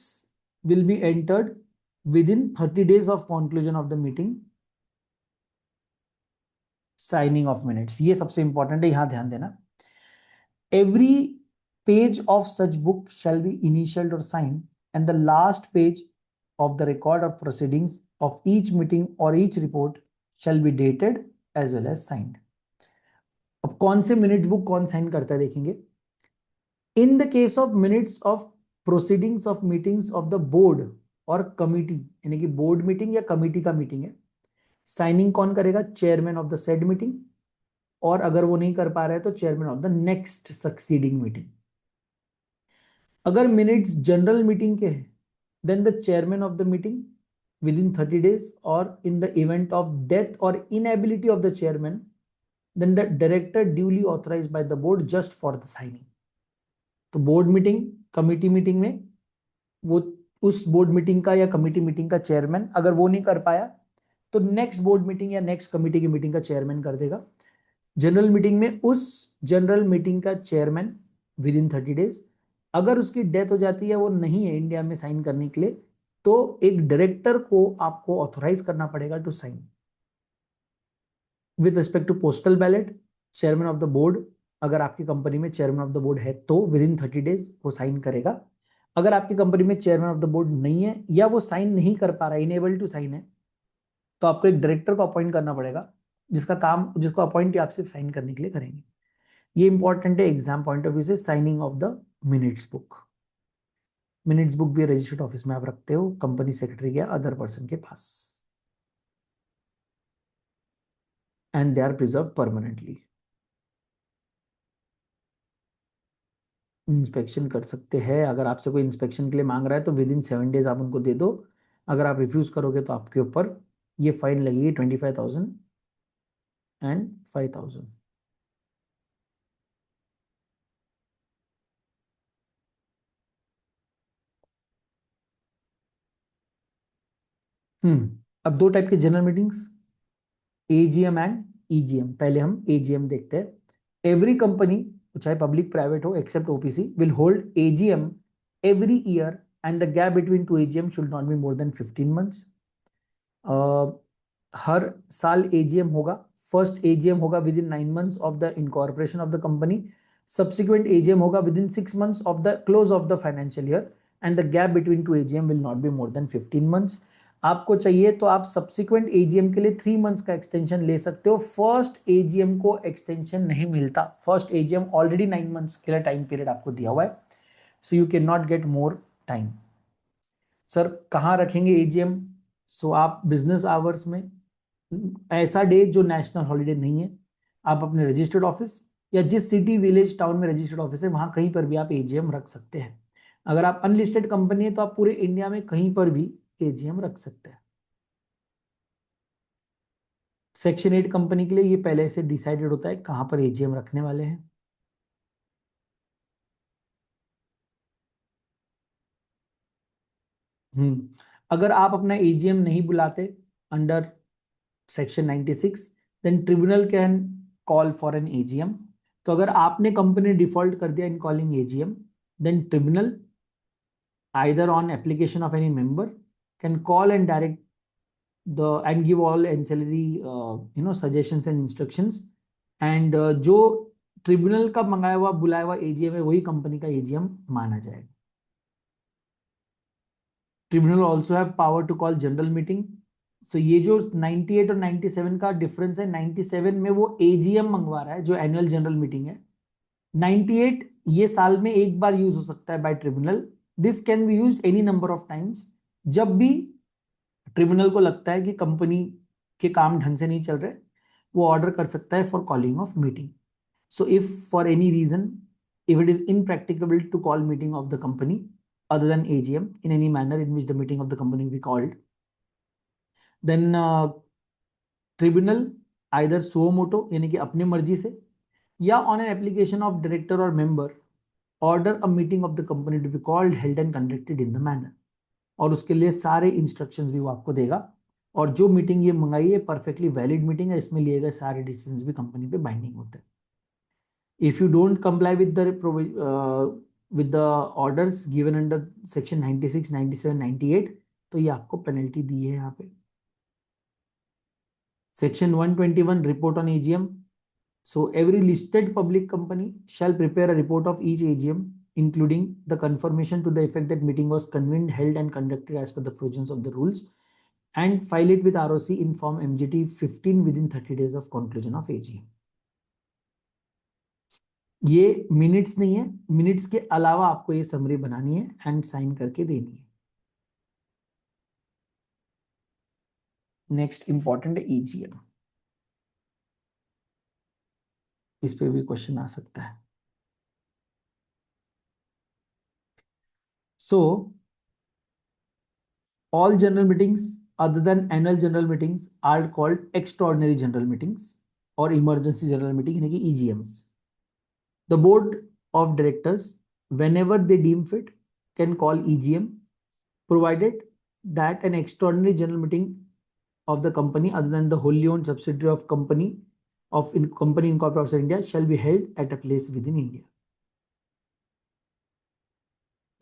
will be entered within 30 days of conclusion of the meeting. Signing of minutes ये सबसे इंपॉर्टेंट है, यहां ध्यान देना. Every page of such book shall be initialled और sign and the last page of the record of proceedings of each meeting or each report shall be dated as well as signed. अब कौन से मिनट बुक कौन साइन करता है देखेंगे. In the case of minutes of proceedings of meetings of the board और कमिटी, यानी कि बोर्ड मीटिंग या कमिटी का मीटिंग है, साइनिंग कौन करेगा, chairman of the said meeting, और अगर वो नहीं कर पा रहे तो chairman of the next succeeding meeting. अगर मिनट्स जनरल मीटिंग के हैं then the chairman of the meeting within 30 days, or in the event of death or inability of the chairman, then the director duly authorized by the board just for the signing. तो बोर्ड मीटिंग, कमिटी मीटिंग में वो उस बोर्ड मीटिंग का या कमिटी मीटिंग का चेयरमैन, अगर वो नहीं कर पाया तो नेक्स्ट बोर्ड मीटिंग या नेक्स्ट कमिटी की मीटिंग का चेयरमैन कर देगा. जनरल मीटिंग में उस जनरल मीटिंग का चेयरमैन विद इन 30 days. अगर उसकी डेथ हो जाती है, वो नहीं है इंडिया में साइन करने के लिए, तो एक डायरेक्टर को आपको ऑथोराइज करना पड़ेगा to sign. With respect to postal ballot, chairman of the board, अगर आपकी कंपनी में चेयरमैन ऑफ द बोर्ड है तो विद इन 30 days वो साइन करेगा. अगर आपकी कंपनी में चेयरमैन ऑफ द बोर्ड नहीं है या वो साइन नहीं कर पा रहा है, इनेबल टू साइन है, तो आपको एक डायरेक्टर को अपॉइंट करना पड़ेगा जिसका काम, जिसको अपॉइंट आप सिर्फ साइन करने के लिए करेंगे. ये इंपॉर्टेंट है एग्जाम पॉइंट ऑफ व्यू से. Signing of the minutes book. Minutes book भी रजिस्टर्ड ऑफिस में आप रखते हो, कंपनी सेक्रेटरी या अदर पर्सन के पास, and they are preserve permanently. Inspection कर सकते हैं, अगर आपसे कोई इंस्पेक्शन के लिए मांग रहा है तो विद इन 7 days आप उनको दे दो. अगर आप रिफ्यूज करोगे तो आपके ऊपर ये फाइन लगेगी 25,000 एंड 5,000. अब दो टाइप के general meetings, AGM and EGM. पहले हम एजीएम देखते हैं. एवरी कंपनी, चाहे पब्लिक प्राइवेट हो except OPC, will hold AGM every year and the gap between two AGM should not be more than 15 months. हर साल एजीएम होगा. फर्स्ट एजीएम होगा within 9 months of the incorporation of the company. Subsequent AGM होगा within 6 months of the close of the financial year. and the gap between two AGM will not be more than 15 months. आपको चाहिए तो आप सब्सिक्वेंट AGM के लिए 3 मंथ्स का एक्सटेंशन ले सकते हो. फर्स्ट AGM को एक्सटेंशन नहीं मिलता. फर्स्ट AGM ऑलरेडी 9 मंथ्स के लिए टाइम पीरियड आपको दिया हुआ है, so you can not get more time. Sir कहाँ रखेंगे AGM? सो आप बिजनेस आवर्स में, ऐसा डे जो नेशनल हॉलीडे नहीं है, आप अपने रजिस्टर्ड ऑफिस या जिस सिटी विलेज टाउन में रजिस्टर्ड ऑफिस है वहां कहीं पर भी आप AGM रख सकते हैं. अगर आप अनलिस्टेड कंपनी है तो आप पूरे इंडिया में कहीं पर भी AGM रख सकते हैं. सेक्शन 8 कंपनी के लिए ये पहले से डिसाइडेड होता है कहां पर AGM रखने वाले हैं. अगर आप अपना AGM नहीं बुलाते under section 96, then tribunal can call for an AGM. तो अगर आपने कंपनी डिफॉल्ट कर दिया in calling AGM, then tribunal either on application of any member can call and direct and give all ancillary suggestions and instructions, and जो ट्रिब्यूनल का मंगाया हुआ बुलाया हुआ AGM है वही कंपनी का AGM माना जाएगा. Tribunal also have power to call general meeting. So ये जो 98 और 97 का डिफरेंस है, 97 में वो AGM मंगवा रहा है जो एनुअल जनरल मीटिंग है. 98 ये साल में एक बार यूज हो सकता है bye tribunal. This can be used any number of times. जब भी ट्रिब्यूनल को लगता है कि कंपनी के काम ढंग से नहीं चल रहे, वो ऑर्डर कर सकता है for calling of meeting. So if for any reason, if it is impracticable to call meeting of the company other than AGM in any manner in which the meeting of the company will be called, then tribunal either suo moto यानी कि अपनी मर्जी से या on an application of director or member order a meeting of the company to be called, held and conducted in the manner. और उसके लिए सारे इंस्ट्रक्शंस भी वो आपको देगा. और जो मीटिंग ये मंगाई है परफेक्टली वैलिड मीटिंग है, इसमें लिए गए सारे डिसीजंस भी कंपनी पे बाइंडिंग होते हैं. If you don't comply with the orders given under section 96, 97, 98, तो ये आपको पेनल्टी दी है यहाँ पे. Section 121 report on AGM. So every listed public company shall prepare a report of each AGM, including the confirmation to the effect that meeting was convened, held and conducted as per the provisions of the rules, and file it with ROC in form MGT 15 within 30 days of conclusion of AGM. ये मिनट्स नहीं है, मिनट्स के अलावा आपको ये समरी बनानी है एंड साइन करके देनी है. नेक्स्ट इंपॉर्टेंट है EGM. इस पे भी क्वेश्चन आ सकता है. सो all general meetings other than annual general meetings are called extraordinary general meetings or emergency general meeting यानी कि EGMs. The board of directors, whenever they deem fit, can call EGM, provided that an extraordinary general meeting of the company other than the wholly owned subsidiary of company incorporated outside India shall be held at a place within India.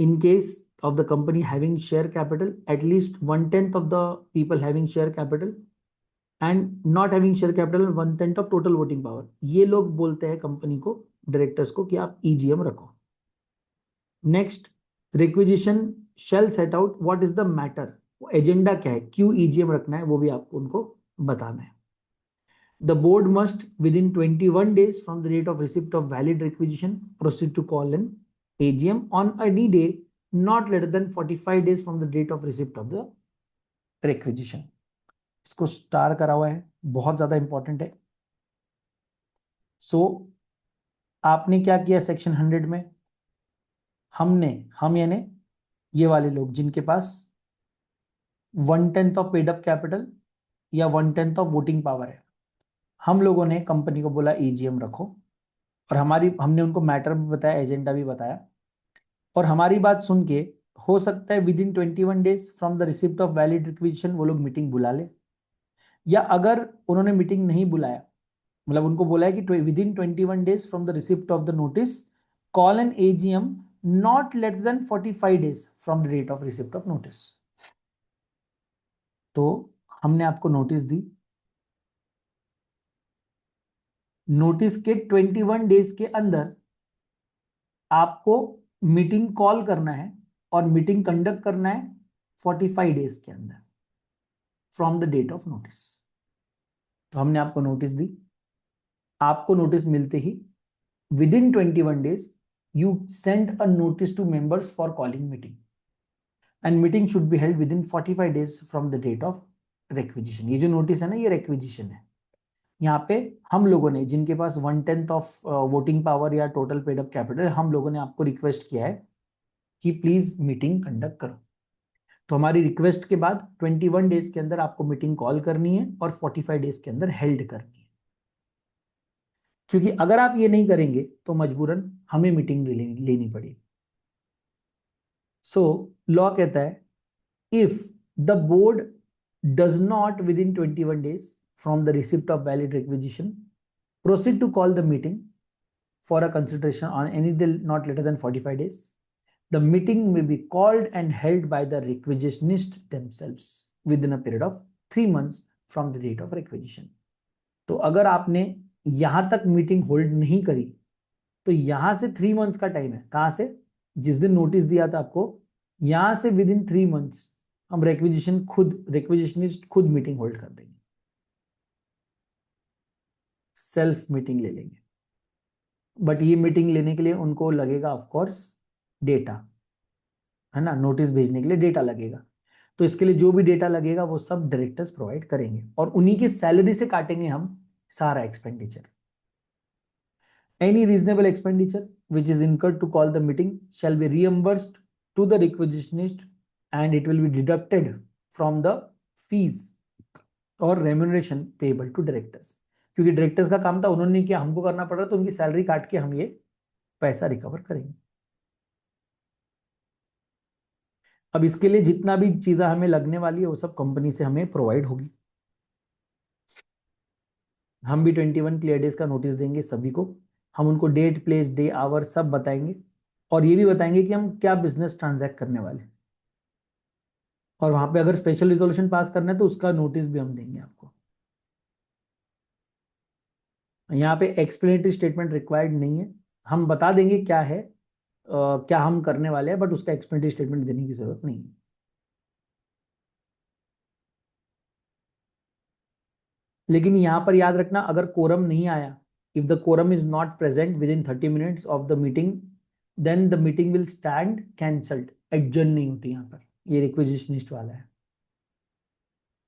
In case of the company having share capital, at least 1/10 of the people having share capital and not having share capital 1/10 of total voting power, ये लोग बोलते हैं कंपनी को, डायरेक्टर्स को, कि आप EGM रखो. Next, requisition shall set out what is the matter, agenda क्या है, क्यों EGM रखना है, वो भी आपको उनको बताना है. The board must within 21 days from the date of receipt of valid requisition proceed to call an AGM on any day not later than 45 days from the date of receipt of the requisition. इसको स्टार करा हुआ है, बहुत ज्यादा इंपॉर्टेंट है. सो आपने क्या किया सेक्शन 100 में, हम यानी ये वाले लोग जिनके पास 1/10 ऑफ पेड अप कैपिटल या 1/10 ऑफ वोटिंग पावर है, हम लोगों ने कंपनी को बोला EGM रखो, और हमने उनको मैटर भी बताया, एजेंडा भी बताया, और हमारी बात सुन के हो सकता है with in 21 days from the receipt of valid requisition वो लोग मीटिंग बुला ले, या अगर उन्होंने मीटिंग नहीं बुलाया, मतलब उनको बोला है कि within 21 days from the receipt of the notice call an AGM not less than 45 days from the date of receipt of notice. तो हमने आपको नोटिस दी, नोटिस के 21 डेज के अंदर आपको मीटिंग कॉल करना है और मीटिंग कंडक्ट करना है 45 डेज के अंदर from the date of notice. तो हमने आपको नोटिस दी, आपको नोटिस मिलते ही within 21 days you send a notice to members for calling meeting, and meeting should be held within 45 days from the date of requisition। ये जो नोटिस है ना, ये रिक्विजिशन है। यहाँ पे हम लोगों ने, जिनके पास 1/10 ऑफ वोटिंग पावर या टोटल पेड अप कैपिटल, हम लोगों ने आपको रिक्वेस्ट किया है कि प्लीज मीटिंग कंडक्ट करो। तो हमारी रिक्वेस्ट के बाद 21 डेज के अंदर आपको मीटिंग कॉल करनी है और 45 डेज के अंदर हेल्ड करनी है, क्योंकि अगर आप ये नहीं करेंगे तो मजबूरन हमें मीटिंग लेनी पड़ेगी। सो लॉ कहता है if the board does not with in 21 days from the receipt of valid requisition proceed to call the meeting for a consideration on any day not later than 45 days, the meeting may be called and held by the requisitionist themselves within a period of 3 months from the date of requisition। तो अगर आपने यहां तक मीटिंग होल्ड नहीं करी तो यहां से 3 मंथ्स का टाइम है। कहां से? जिस दिन नोटिस दिया था आपको, यहां से विद इन 3 मंथ्स हम रिक्विजिशनिस्ट खुद मीटिंग होल्ड कर देंगे, सेल्फ मीटिंग ले लेंगे। बट ये मीटिंग लेने के लिए उनको लगेगा ऑफ कोर्स डेटा, है ना, नोटिस भेजने के लिए डेटा लगेगा। तो इसके लिए जो भी डेटा लगेगा वो सब डायरेक्टर्स प्रोवाइड करेंगे और उन्हीं की सैलरी से काटेंगे हम सारा expenditure. Any reasonable expenditure which is incurred to call the meeting shall be reimbursed to the requisitionist and it will be deducted from the fees और रेम्यूनरेशन पेएबल टू डायरेक्टर्स। क्योंकि डायरेक्टर्स का काम था, उन्होंने किया, हमको करना पड़ रहा, तो उनकी सैलरी काट के हम ये पैसा रिकवर करेंगे। अब इसके लिए जितना भी चीजें हमें लगने वाली है वो सब कंपनी से हमें प्रोवाइड होगी। हम भी 21 क्लियर डेज का नोटिस देंगे सभी को। हम उनको डेट, प्लेस, डे, आवर सब बताएंगे और ये भी बताएंगे कि हम क्या बिजनेस ट्रांजैक्ट करने वाले हैं। और वहां पे अगर स्पेशल रिजोल्यूशन पास करना है तो उसका नोटिस भी हम देंगे आपको। यहाँ पे एक्सप्लेनेटरी स्टेटमेंट रिक्वायर्ड नहीं है, हम बता देंगे क्या है, क्या हम करने वाले हैं, बट उसका एक्सप्लेनेटरी स्टेटमेंट देने की जरूरत नहीं है। लेकिन यहां पर याद रखना, अगर कोरम नहीं आया, if the quorum is not present within 30 minutes of the meeting, then the meeting will stand cancelled, adjourn नहीं होती यहाँ पर। ये रिक्विजिशनिस्ट वाला है।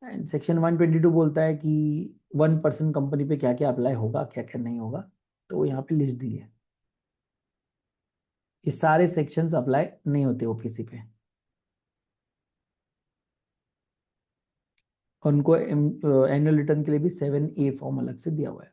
एंड सेक्शन 122 बोलता है कि 1% कंपनी पे क्या क्या अप्लाई होगा, क्या क्या नहीं होगा, तो वो यहाँ पे लिस्ट दी है। ये सारे सेक्शंस अप्लाई नहीं होते ओपीसी पे, और उनको एनुअल रिटर्न के लिए भी 7A फॉर्म अलग से दिया हुआ है।